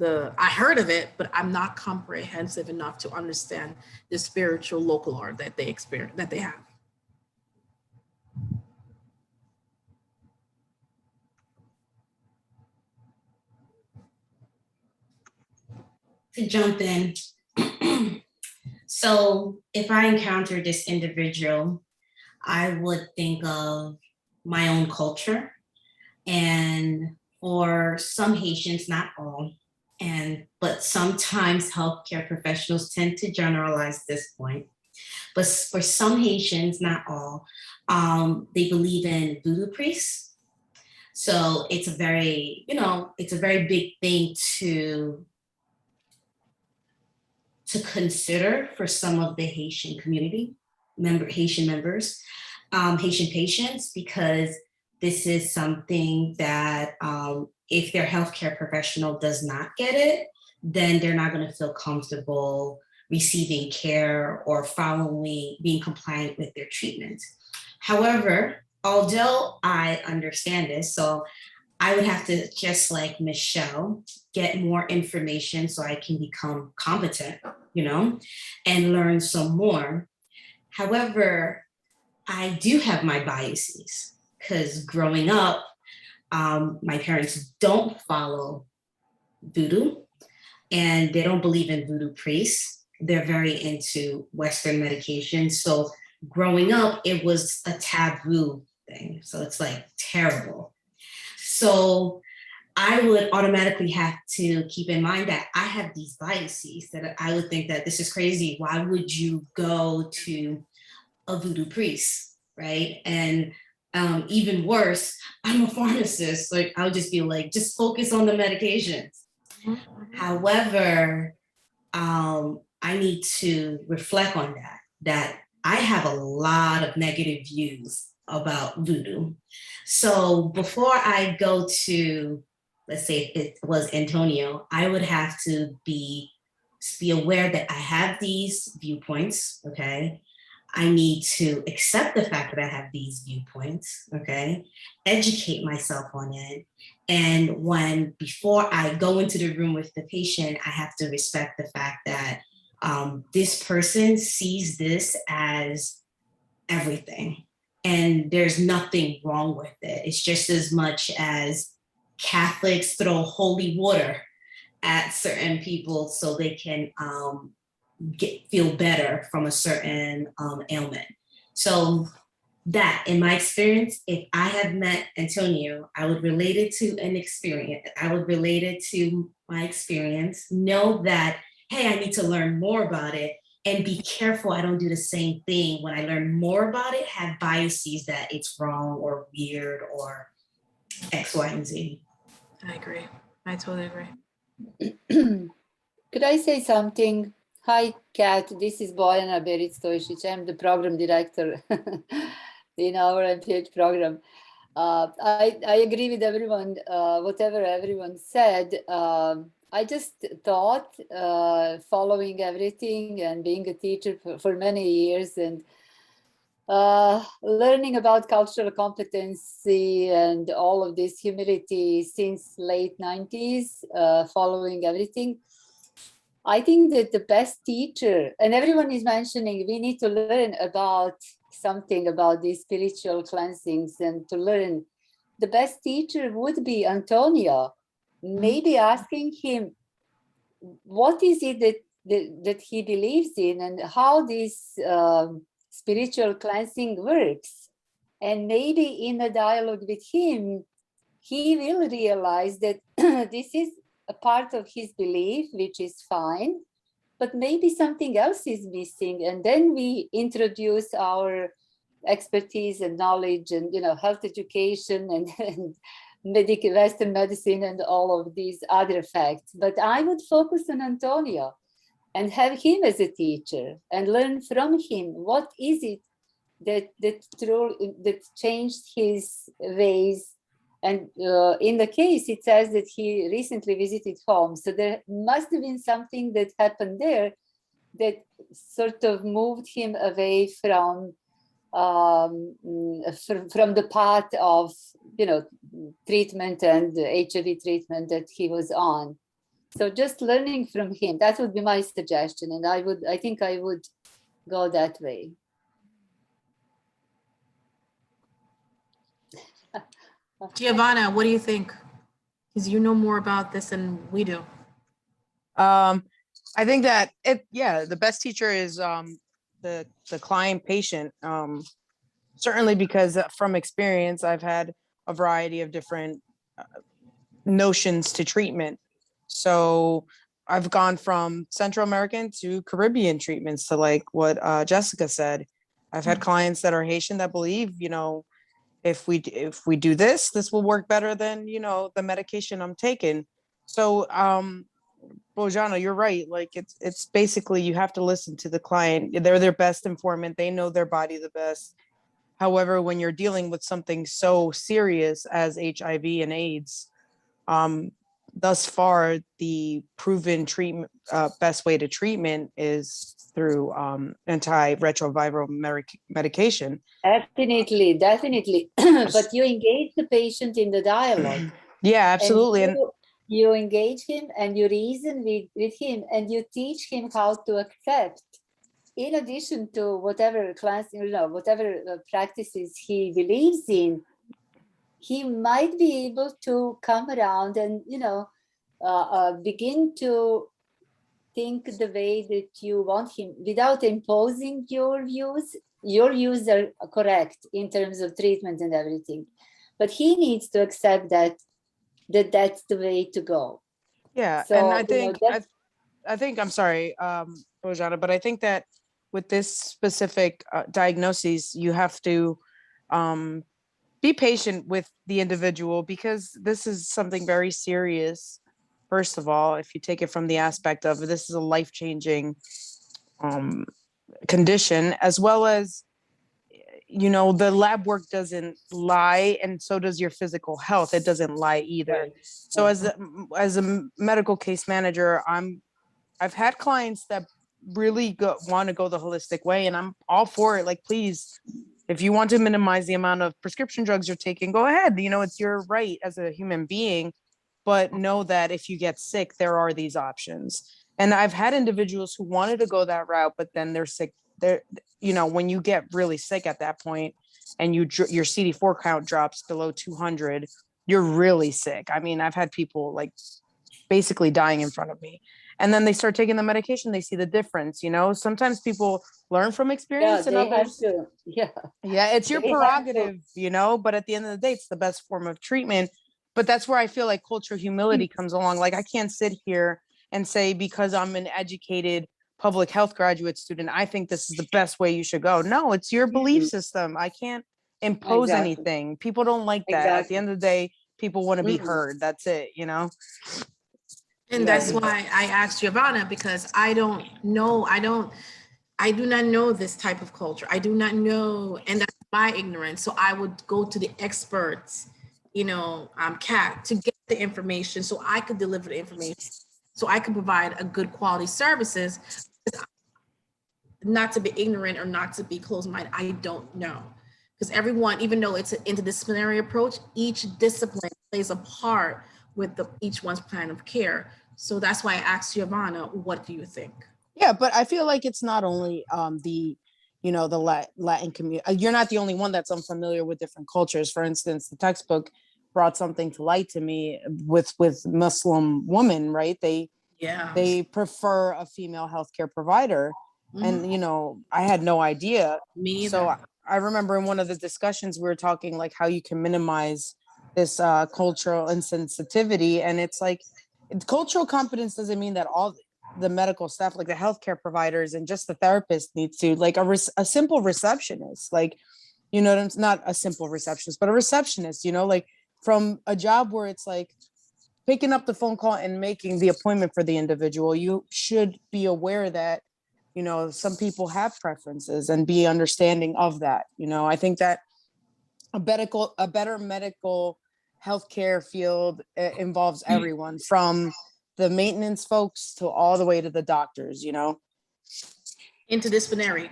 I heard of it, but I'm not comprehensive enough to understand the spiritual local art that they experience, that they have. To jump in. So if I encounter this individual, I would think of my own culture. And for some Haitians, not all, but sometimes healthcare professionals tend to generalize this point. But for some Haitians, not all, they believe in voodoo priests. So it's a very, it's a very big thing to consider for some of the Haitian community, Haitian members, Haitian patients, because this is something that if their healthcare professional does not get it, then they're not going to feel comfortable receiving care or being compliant with their treatment. However, although I understand this, so I would have to, just like Michelle, get more information so I can become competent, and learn some more. However, I do have my biases because growing up, my parents don't follow voodoo and they don't believe in voodoo priests. They're very into Western medication. So growing up, it was a taboo thing. So it's like terrible. So I would automatically have to keep in mind that I have these biases that I would think that this is crazy. Why would you go to a voodoo priest, right? And even worse, I'm a pharmacist. Like, I'll just be like, just focus on the medications. Mm-hmm. However, I need to reflect on that I have a lot of negative views about voodoo. So before I go to, let's say if it was Antonio, I would have to be aware that I have these viewpoints, okay? I need to accept the fact that I have these viewpoints, okay? Educate myself on it. And before I go into the room with the patient, I have to respect the fact that this person sees this as everything. And there's nothing wrong with it. It's just as much as Catholics throw holy water at certain people so they can feel better from a certain ailment. So that, in my experience, if I have met Antonio, I would relate it to an experience. I would relate it to my experience, know that, hey, I need to learn more about it, and be careful I don't do the same thing when I learn more about it, have biases that it's wrong or weird or X, Y, and Z. I agree. I totally agree. Could I say something? Hi, Kat. This is Bojana Beric-Stojčić. I'm the program director in our MPH program. I agree with everyone, whatever everyone said. I just thought, following everything and being a teacher for many years and learning about cultural competency and all of this humility since late 90s, following everything. I think that the best teacher, and everyone is mentioning, we need to learn about something about these spiritual cleansings and to learn. The best teacher would be Antonio. Maybe asking him, what is it that he believes in and how this spiritual cleansing works? And maybe in a dialogue with him, he will realize that this is a part of his belief, which is fine, but maybe something else is missing. And then we introduce our expertise and knowledge and, health education and Western medicine and all of these other facts. But I would focus on Antonio and have him as a teacher and learn from him. What is it that changed his ways? And in the case, it says that he recently visited home. So there must have been something that happened there that sort of moved him away from the path of, treatment and HIV treatment that he was on. So just learning from him, that would be my suggestion. And I think I would go that way. Giovanna, what do you think? Because you know more about this than we do. I think that the best teacher is the client patient. Certainly because from experience, I've had a variety of different notions to treatment. So I've gone from Central American to Caribbean treatments to like what Jessica said. I've had clients that are Haitian that believe, if we do this will work better than, the medication I'm taking. So Bojana, you're right. Like it's basically you have to listen to the client. They're their best informant. They know their body the best. However, when you're dealing with something so serious as HIV and AIDS, thus far, the proven treatment, best way to treatment is through antiretroviral medication. Definitely. But you engage the patient in the dialogue. Yeah, absolutely. And you engage him and you reason with him and you teach him how to accept, in addition to whatever class, whatever practices he believes in, he might be able to come around and, begin to think the way that you want him without imposing your views. Your views are correct in terms of treatment and everything, but he needs to accept that that's the way to go. Yeah, so, and I think I'm sorry, Bojana, but I think that with this specific diagnosis, you have to be patient with the individual because this is something very serious. First of all, if you take it from the aspect of this is a life-changing condition, as well as, the lab work doesn't lie, and so does your physical health. It doesn't lie either. Right. So as a medical case manager, I've had clients that really want to go the holistic way, and I'm all for it. Like, please, if you want to minimize the amount of prescription drugs you're taking, go ahead. It's your right as a human being, but know that if you get sick, there are these options. And I've had individuals who wanted to go that route, but then they're sick. When you get really sick at that point and your CD4 count drops below 200, you're really sick. I mean, I've had people like basically dying in front of me. And then they start taking the medication, they see the difference. Sometimes people learn from experience and others. Yeah, it's your prerogative, but at the end of the day, it's the best form of treatment. But that's where I feel like cultural humility comes along. Like, I can't sit here and say, because I'm an educated public health graduate student, I think this is the best way you should go. No, it's your belief system. I can't impose anything. People don't like that. At the end of the day, people want to be heard. That's it, you know? And that's why I asked Giovanna, because I do not know this type of culture. I do not know, and that's my ignorance. So I would go to the experts, Kat, to get the information so I could deliver the information, so I could provide a good quality services. Not to be ignorant or not to be closed-minded, I don't know. Because everyone, even though it's an interdisciplinary approach, each discipline plays a part with each one's plan of care. So that's why I asked Giovanna, what do you think? Yeah, but I feel like it's not only the Latin community. You're not the only one that's unfamiliar with different cultures. For instance, the textbook brought something to light to me with Muslim women, right? They prefer a female healthcare provider. And, I had no idea. Me either. So I remember in one of the discussions, we were talking like how you can minimize this cultural insensitivity. And it's like, cultural competence doesn't mean that all the medical staff, like the healthcare providers and just the therapist needs to, like a simple receptionist, like, not a simple receptionist, but a receptionist, like from a job where it's like picking up the phone call and making the appointment for the individual, you should be aware that, some people have preferences and be understanding of that. I think that a better medical healthcare field involves everyone from the maintenance folks to all the way to the doctors, Interdisciplinary.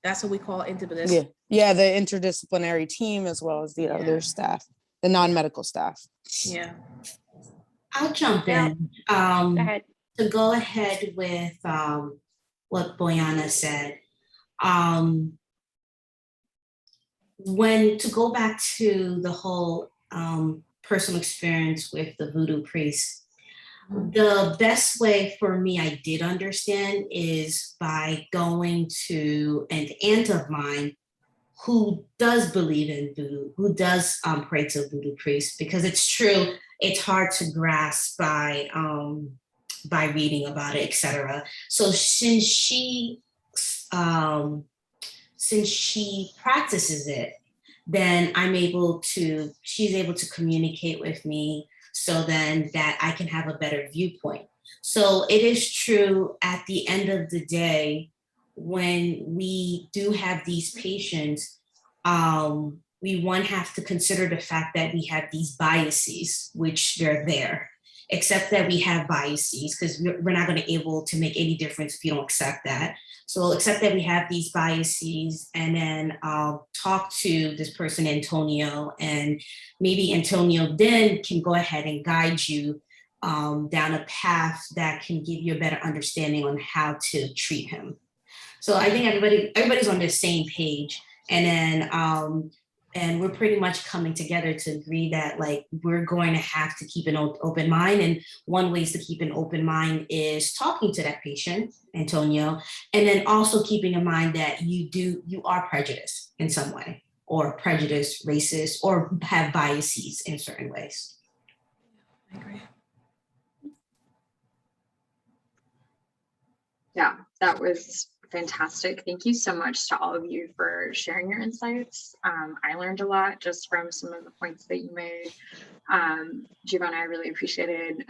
That's what we call interdisciplinary. Yeah, the interdisciplinary team as well as the other staff, the non-medical staff. Yeah. I'll jump in. Go ahead. To go ahead with what Boyana said. To go back to the whole personal experience with the voodoo priest, the best way for me, I did understand, is by going to an aunt of mine who does believe in voodoo, who does pray to voodoo priests, because it's true, it's hard to grasp by reading about it, etc. So since she practices it, then she's able to communicate with me so then that I can have a better viewpoint. So it is true, at the end of the day, when we do have these patients, we have to consider the fact that we have these biases, which they're there, except that we have biases, because we're not going to be able to make any difference if you don't accept that. So accept that we have these biases, and then I'll talk to this person, Antonio, and maybe Antonio then can go ahead and guide you down a path that can give you a better understanding on how to treat him. So I think everybody's on the same page, and then and we're pretty much coming together to agree that like we're going to have to keep an open mind. And one way to keep an open mind is talking to that patient, Antonio, and then also keeping in mind that you are prejudiced in some way, or prejudiced, racist, or have biases in certain ways. I agree. Yeah, that was fantastic. Thank you so much to all of you for sharing your insights. I learned a lot just from some of the points that you made. Giovanna, I really appreciated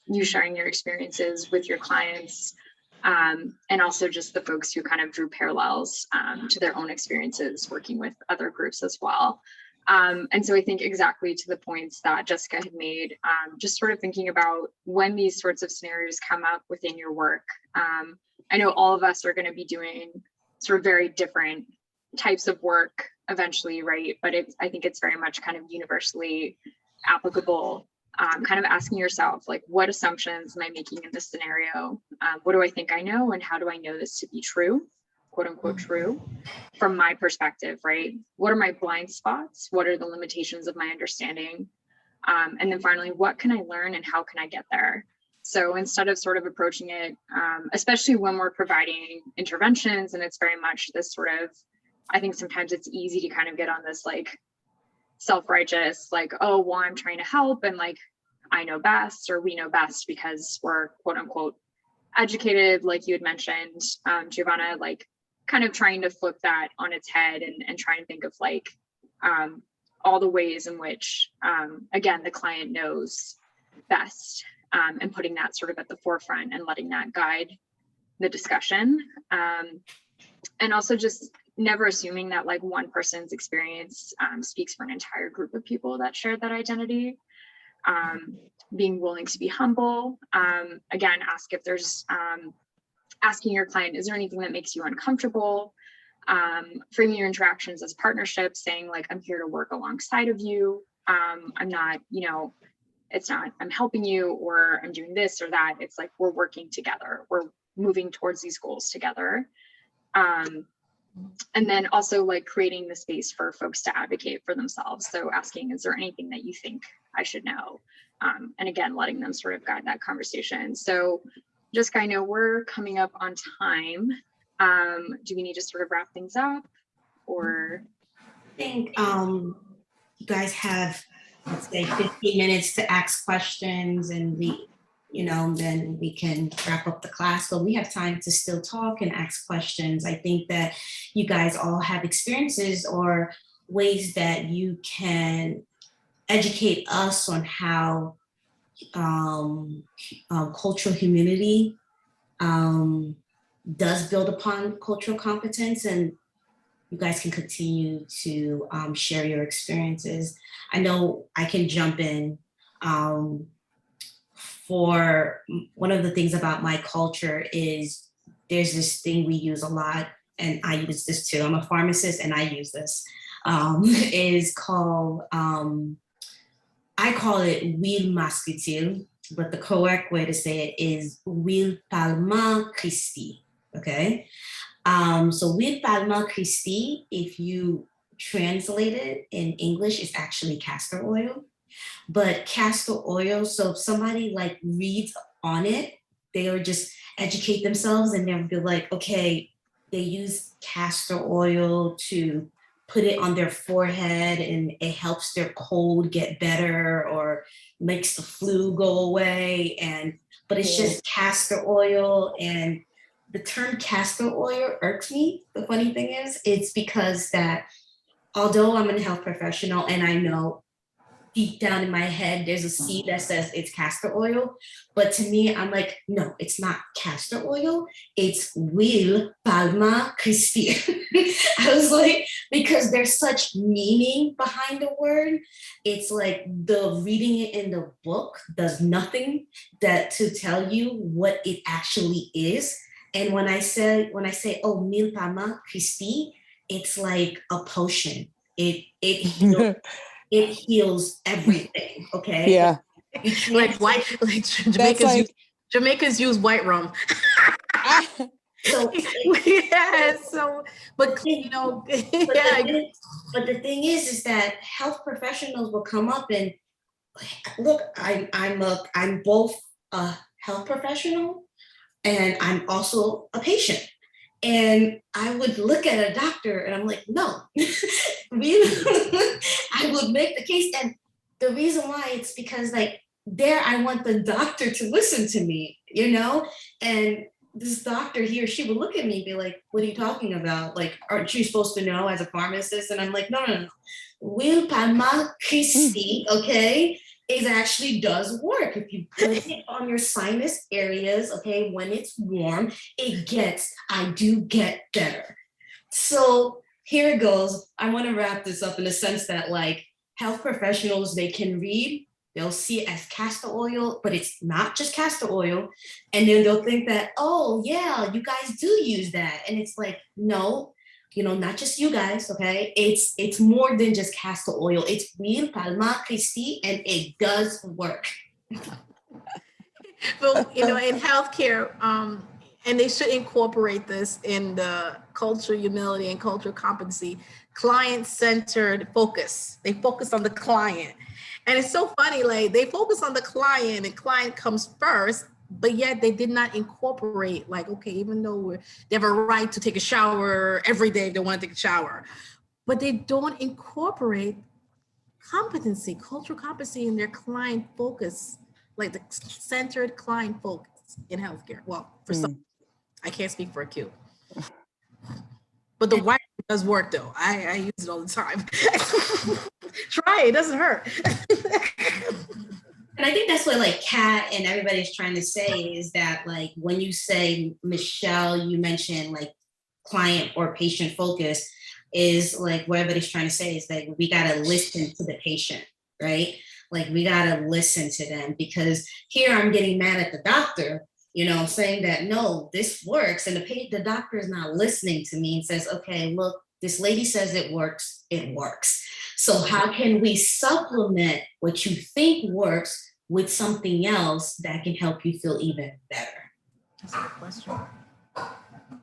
you sharing your experiences with your clients, and also just the folks who kind of drew parallels to their own experiences working with other groups as well. And so I think exactly to the points that Jessica had made, just sort of thinking about when these sorts of scenarios come up within your work. I know all of us are going to be doing sort of very different types of work eventually, right? But I think it's very much kind of universally applicable, kind of asking yourself, like, what assumptions am I making in this scenario? What do I think I know? And how do I know this to be true, quote unquote true, from my perspective, right? What are my blind spots? What are the limitations of my understanding? And then finally, what can I learn and how can I get there? So instead of sort of approaching it, especially when we're providing interventions, and it's very much this sort of, I think sometimes it's easy to kind of get on this like self-righteous, like, oh, well, I'm trying to help and like, I know best, or we know best because we're quote unquote educated, like you had mentioned, Giovanna, like kind of trying to flip that on its head and try and think of like, all the ways in which, again, the client knows best, and putting that sort of at the forefront and letting that guide the discussion. And also just never assuming that like one person's experience speaks for an entire group of people that share that identity. Being willing to be humble. Again, ask if there's, asking your client, is there anything that makes you uncomfortable? Framing your interactions as partnerships, saying like, I'm here to work alongside of you. I'm not, you know, it's not, I'm helping you or I'm doing this or that. It's like, we're working together. We're moving towards these goals together. And then also like creating the space for folks to advocate for themselves. So asking, is there anything that you think I should know? And again, letting them sort of guide that conversation. So Jessica, I know we're coming up on time. Do we need to sort of wrap things up or? I think you guys have, let's say 15 minutes to ask questions and we, you know, then we can wrap up the class, but we have time to still talk and ask questions. I think that you guys all have experiences or ways that you can educate us on how cultural humility does build upon cultural competence, and you guys can continue to share your experiences. I know I can jump in. For one of the things about my culture is there's this thing we use a lot, and I use this too. I'm a pharmacist and I use this. Is called, I call it huile masculine, but the correct way to say it is huile palma Christi, okay? So huile palma Christi, if you translate it in English, it's actually castor oil. But castor oil, so if somebody like reads on it, they would just educate themselves and they'll be like, okay, they use castor oil to put it on their forehead and it helps their cold get better or makes the flu go away. But it's just castor oil, and the term castor oil irks me. The funny thing is, it's because that although I'm a health professional and I know deep down in my head, there's a seed that says it's castor oil. But to me, I'm like, no, it's not castor oil. It's huile palma Christi. I was like, because there's such meaning behind the word. It's like the reading it in the book does nothing that to tell you what it actually is. And when I say, oh, huile palma Christi, it's like a potion. It heals everything, okay? Yeah. Like white, like Jamaicans use white rum. So yeah, so but you know, yeah. But the thing is that health professionals will come up and look, I'm both a health professional and I'm also a patient. And I would look at a doctor and I'm like, no, I would make the case. And the reason why it's because like there, I want the doctor to listen to me, you know? And this doctor, he or she would look at me and be like, what are you talking about? Like, aren't you supposed to know as a pharmacist? And I'm like, no. Huile palma Christi, okay? It actually does work. If you put it on your sinus areas, okay, when it's warm, I do get better. So here it goes. I want to wrap this up in the sense that like health professionals, they can read, they'll see it as castor oil, but it's not just castor oil. And then they'll think that, oh yeah, you guys do use that. And it's like, no, you know, not just you guys, okay? It's more than just castor oil. It's huile palma Christi, and it does work. But you know, in healthcare, and they should incorporate this in the cultural humility and cultural competency, client-centered focus. They focus on the client. And it's so funny, like they focus on the client and client comes first, but yet they did not incorporate like, okay, even though they have a right to take a shower every day if they want to take a shower, but they don't incorporate competency, cultural competency in their client focus, like the centered client focus in healthcare. Well, for some, I can't speak for acute. But the white does work though. I use it all the time. try it. It doesn't hurt. And I think that's what like Kat and everybody's trying to say is that like when you say, Michelle, you mentioned like client or patient focus is like what everybody's trying to say is that we got to listen to the patient, right? Like we got to listen to them because here I'm getting mad at the doctor, you know, saying that, no, this works. And the doctor is not listening to me and says, okay, look, this lady says it works, it works. So how can we supplement what you think works with something else that can help you feel even better? That's a good question.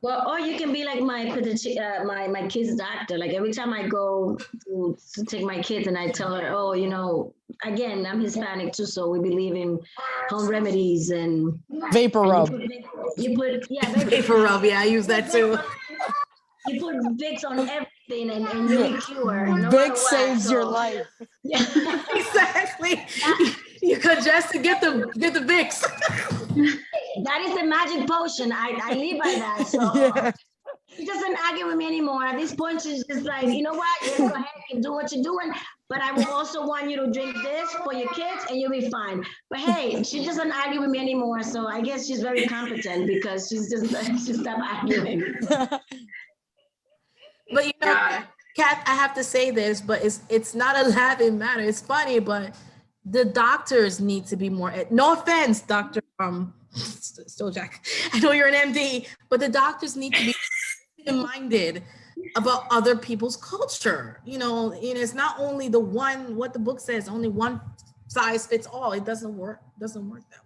Well, or you can be like my kid's doctor. Like every time I go to take my kids and I tell her, oh, you know, again, I'm Hispanic too, so we believe in home remedies and Vapor rub. You put Vapor rub, yeah, I use that too. You put Vicks on everything and you'll be cured. No Vicks saves your so. life. Yeah. Exactly. You could just get the Vicks. That is the magic potion. I live by that. So Yeah. she doesn't argue with me anymore. At this point, she's just like, you know what? Just go ahead and do what you're doing. But I will also want you to drink this for your kids and you'll be fine. But hey, she doesn't argue with me anymore. So I guess she's very competent because she stopped arguing. But you know, Kat, I have to say this, but it's not a laughing matter. It's funny, but the doctors need to be more. No offense, Doctor Stojak. I know you're an MD, but the doctors need to be minded about other people's culture. You know, and it's not only the one. What the book says, only one size fits all. It doesn't work. Doesn't work that way.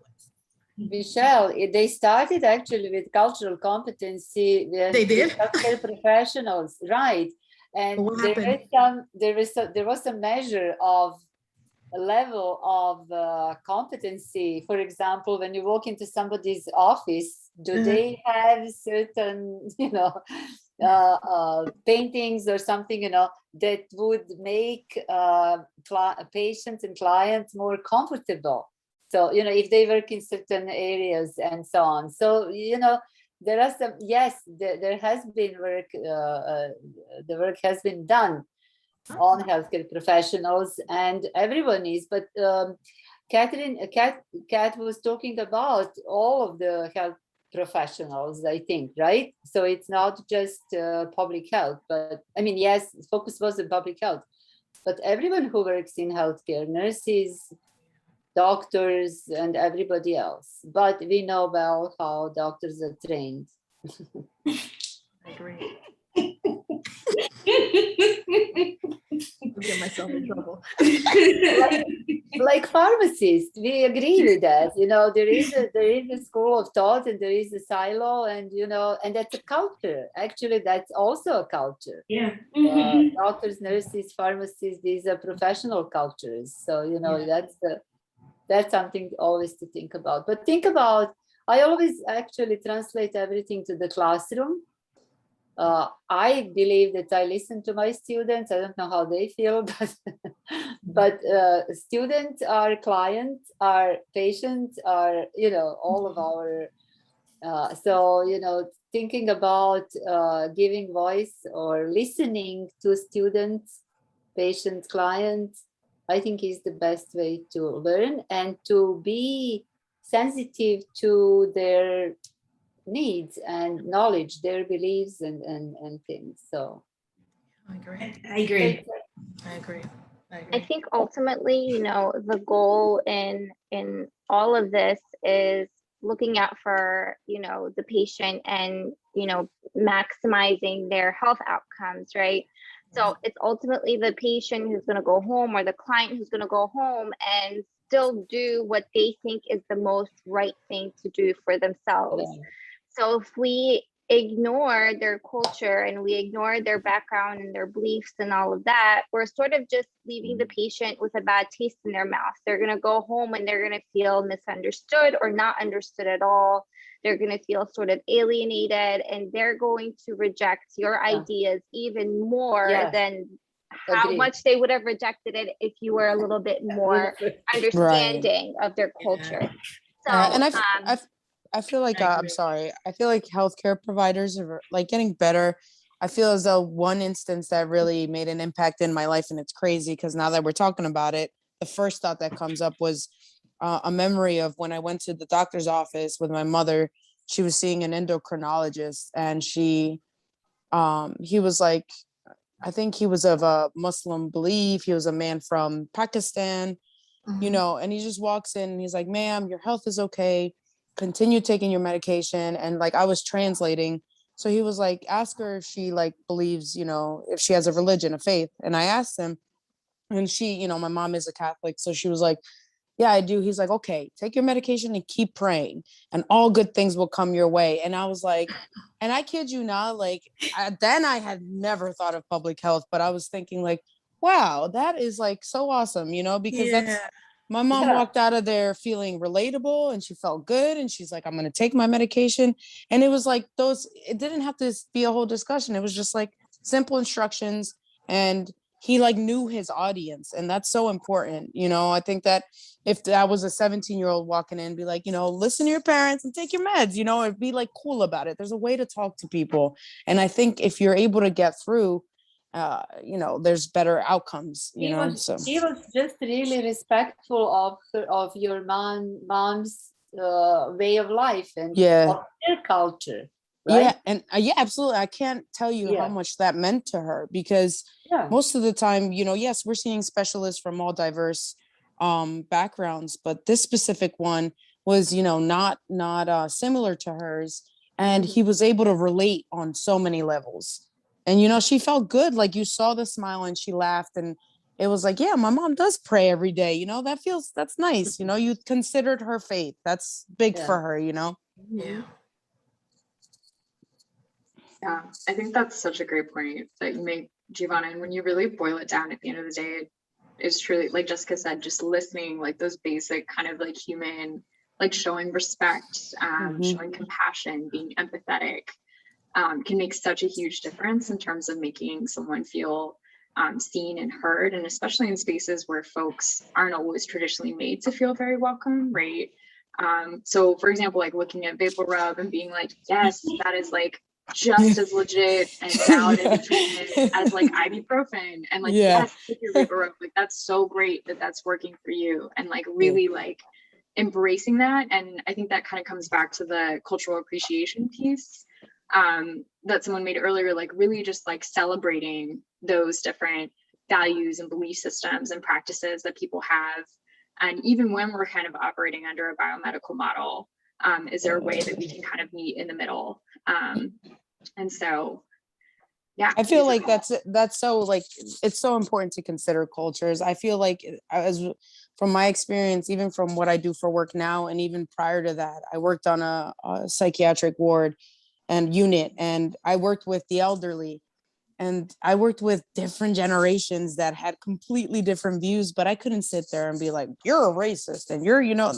Michelle, they started actually with cultural competency. They did? Healthcare professionals, right? And What there was a measure of a level of competency. For example, when you walk into somebody's office, do they have certain, paintings or something, that would make patients and clients more comfortable? So, if they work in certain areas and so on. So, there are some, yes, there has been work, the work has been done on healthcare professionals and everyone is, but Kat was talking about all of the health professionals, I think, right? So it's not just public health, but I mean, yes, focus was on public health, but everyone who works in healthcare, nurses, doctors, and everybody else. But we know well how doctors are trained. I agree. Get myself in trouble. like pharmacists, we agree with that. There is a school of thought and there is a silo, and and that's a culture. Actually, that's also a culture. Yeah. Doctors, nurses, pharmacists, these are professional cultures. So that's something always to think about. But think about, I always actually translate everything to the classroom. I believe that I listen to my students. I don't know how they feel, but students are clients, are patients, are, all of our, so, thinking about giving voice or listening to students, patients, clients, I think is the best way to learn and to be sensitive to their needs and knowledge, their beliefs and things. So I agree. I agree. I agree. I think ultimately, the goal in all of this is looking out for, the patient and, maximizing their health outcomes, right? So it's ultimately the patient who's going to go home or the client who's going to go home and still do what they think is the most right thing to do for themselves. yeah. So if we ignore their culture and we ignore their background and their beliefs and all of that, we're sort of just leaving the patient with a bad taste in their mouth. They're going to go home and they're going to feel misunderstood or not understood at all. They're going to feel sort of alienated and they're going to reject your ideas even more than how Agreed. much they would have rejected it if you were a little bit more understanding of their culture. So, and I feel like I'm sorry. I feel like healthcare providers are like getting better I feel as though one instance that really made an impact in my life, and it's crazy because now that we're talking about it, the first thought that comes up was a memory of when I went to the doctor's office with my mother. She was seeing an endocrinologist, and he was like, I think he was of a Muslim belief. He was a man from Pakistan, and he just walks in and he's like, ma'am, your health is okay. Continue taking your medication. And like, I was translating. So he was like, ask her if she like believes, if she has a religion, a faith. And I asked him, and she, my mom is a Catholic. So she was like, yeah, I do. He's like, okay, take your medication and keep praying, and all good things will come your way. And I was like, and I kid you not, like, then I had never thought of public health, but I was thinking like, wow, that is like so awesome, because that's, my mom Yeah. walked out of there feeling relatable, and she felt good. And she's like, I'm going to take my medication. And it was like it didn't have to be a whole discussion. It was just like simple instructions. And he like knew his audience. And that's so important. I think that if that was a 17-year-old walking in, be like, listen to your parents and take your meds, it'd be like cool about it. There's a way to talk to people. And I think if you're able to get through, there's better outcomes, He was so. he was just really respectful of your mom's way of life and Yeah. of their culture, right? Yeah. And yeah, absolutely. I can't tell you how much that meant to her, because most of the time, yes, we're seeing specialists from all diverse backgrounds, but this specific one was, not similar to hers. And he was able to relate on so many levels. And, she felt good. Like, you saw the smile and she laughed, and it was like, yeah, my mom does pray every day. That's nice. You considered her faith. That's big for her, Yeah. Yeah, I think that's such a great point that you make, Giovanna. And when you really boil it down at the end of the day, it's truly, like Jessica said, just listening, like those basic kind of like human, like showing respect, showing compassion, being empathetic, can make such a huge difference in terms of making someone feel seen and heard, and especially in spaces where folks aren't always traditionally made to feel very welcome, right? So for example, like looking at vapor rub and being like, yes, that is like just as legit and valid as a treatment as like ibuprofen, and like, yes, take your vapor rub, like that's so great that that's working for you, and like really like embracing that. And I think that kind of comes back to the cultural appreciation piece that someone made earlier, like really just like celebrating those different values and belief systems and practices that people have. And even when we're kind of operating under a biomedical model, is there a way that we can kind of meet in the middle? And so, yeah. I feel like that's so, like, it's so important to consider cultures. I feel like, as from my experience, even from what I do for work now, and even prior to that, I worked on a psychiatric ward and unit, and I worked with the elderly, and I worked with different generations that had completely different views, but I couldn't sit there and be like, you're a racist and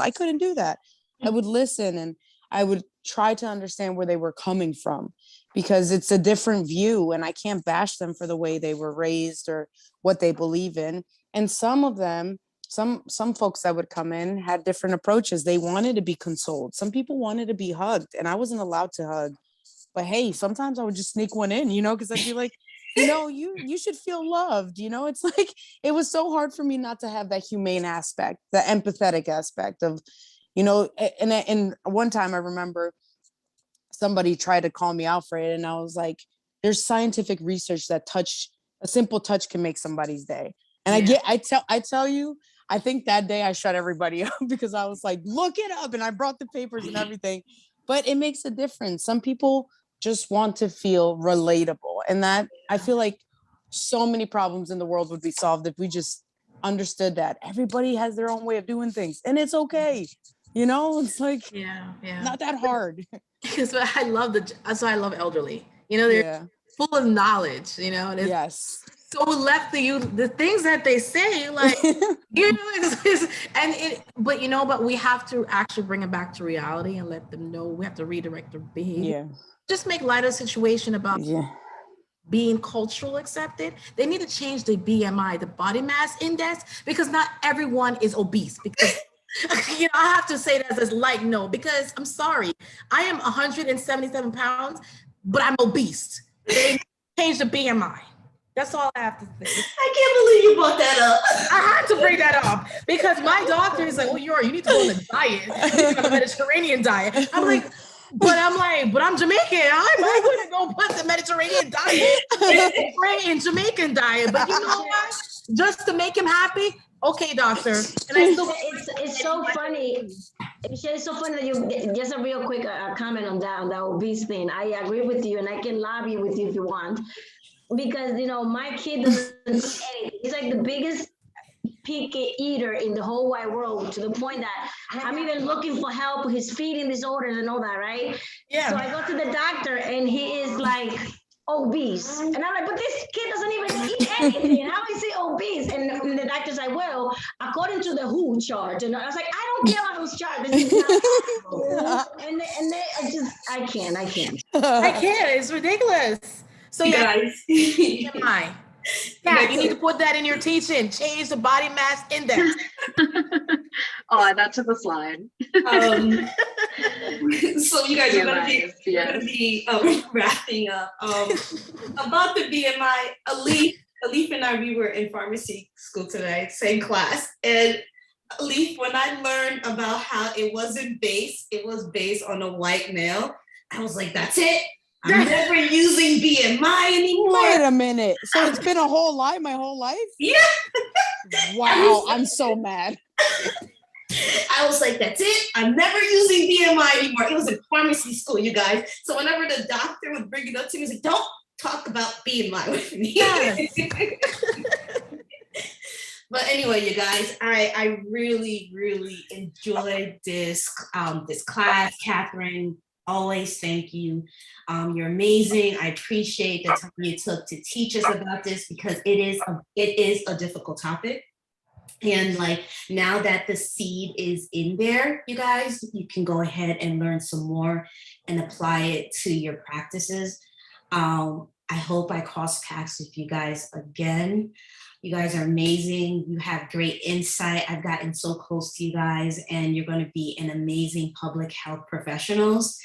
I couldn't do that. I would listen, and I would try to understand where they were coming from, because it's a different view, and I can't bash them for the way they were raised or what they believe in. And some of them, some folks that would come in had different approaches. They wanted to be consoled. Some people wanted to be hugged, and I wasn't allowed to hug. But hey, sometimes I would just sneak one in, because I'd be like, you should feel loved. It's like, it was so hard for me not to have that humane aspect, the empathetic aspect of, and one time I remember somebody tried to call me out for it. And I was like, there's scientific research that a simple touch can make somebody's day. And I tell you, I think that day I shut everybody up because I was like, look it up. And I brought the papers and everything, but it makes a difference. Some people just want to feel relatable. And that, I feel like so many problems in the world would be solved if we just understood that everybody has their own way of doing things, and it's okay. It's like, not that hard. Because I love elderly. They're full of knowledge, and it's so left to you, the things that they say, like, but we have to actually bring it back to reality and let them know. We have to redirect their behavior. Just make light of the situation about being cultural accepted. They need to change the BMI, the body mass index, because not everyone is obese. Because I have to say that as light no, because I'm sorry, I am 177 pounds, but I'm obese. They change the BMI. That's all I have to say. I can't believe you brought that up. I had to bring that up because my doctor is like, "Oh, you need to go on a diet. You need to go on a Mediterranean diet." I'm like, but I'm Jamaican. I'm not going to go put the Mediterranean diet in Jamaican diet. But you know what? Just to make him happy, okay, doctor. And I still. It's so funny. It's so funny that you just a real quick comment on that obese thing. I agree with you, and I can lobby with you if you want. Because my kid doesn't eat anything. He's like the biggest picky eater in the whole wide world, to the point that I'm even looking for help with his feeding disorders and all that, right? Yeah. So I go to the doctor and he is like obese. And I'm like, but this kid doesn't even eat anything. How is he obese? And the doctor's like, well, according to the WHO chart. And I was like, I don't care about those charts. This is not possible. And I can't. I can't. It's ridiculous. So You yeah, guys. BMI. Yeah, you need to put that in your teaching. Change the body mass index. Oh, add that to the slide. So you guys are going BMI, to be wrapping up. About the BMI, Alif and I, we were in pharmacy school today, same class. And Alif, when I learned about how it wasn't based, it was based on a white male, I was like, that's it. I'm never using BMI anymore. Wait a minute. So it's been my whole life? Yeah. Wow, I'm so mad. I was like, that's it. I'm never using BMI anymore. It was in pharmacy school, you guys. So whenever the doctor would bring it up to me, he was like, don't talk about BMI with me. Yes. But anyway, you guys, I really, really enjoyed this class. Catherine, always thank you. You're amazing. I appreciate the time you took to teach us about this, because it is a difficult topic. And like, now that the seed is in there, you guys, you can go ahead and learn some more and apply it to your practices. I hope I cross paths with you guys again. You guys are amazing. You have great insight. I've gotten so close to you guys, and you're going to be an amazing public health professionals.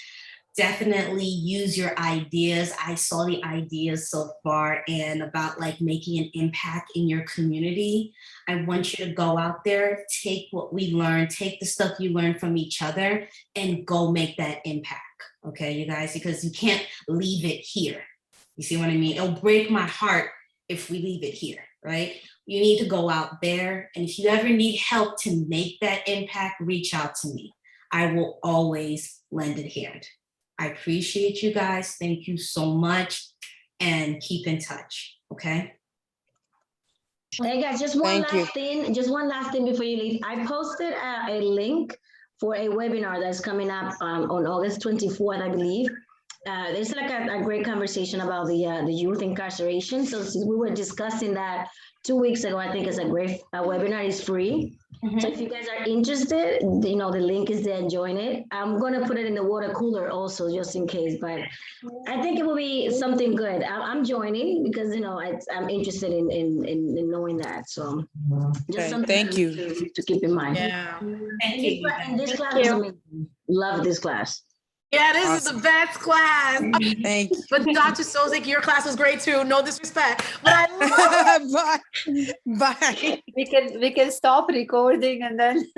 Definitely use your ideas. I saw the ideas so far, and about like making an impact in your community. I want you to go out there, take what we learned, take the stuff you learned from each other, and go make that impact. Okay, you guys, because you can't leave it here. You see what I mean? It'll break my heart if we leave it here, right? You need to go out there, and if you ever need help to make that impact, reach out to me. I will always lend a hand. I appreciate you guys. Thank you so much, and keep in touch, okay? Hey guys, just one last thing before you leave. I posted a link for a webinar that's coming up on August 24th, I believe. It's like a great conversation about the youth incarceration. So we were discussing that 2 weeks ago. I think it's a great webinar. It's free. Mm-hmm. So if you guys are interested, the link is there. Join it. I'm gonna put it in the water cooler also, just in case. But I think it will be something good. I'm joining because I'm interested in knowing that. So just something thank you to keep in mind. Yeah. Thank you. And this class is amazing. Love this class. Yeah, this is the best class. Thank you. But Dr. Sozik, your class was great too. No disrespect, but I love it. Bye. We can stop recording and then.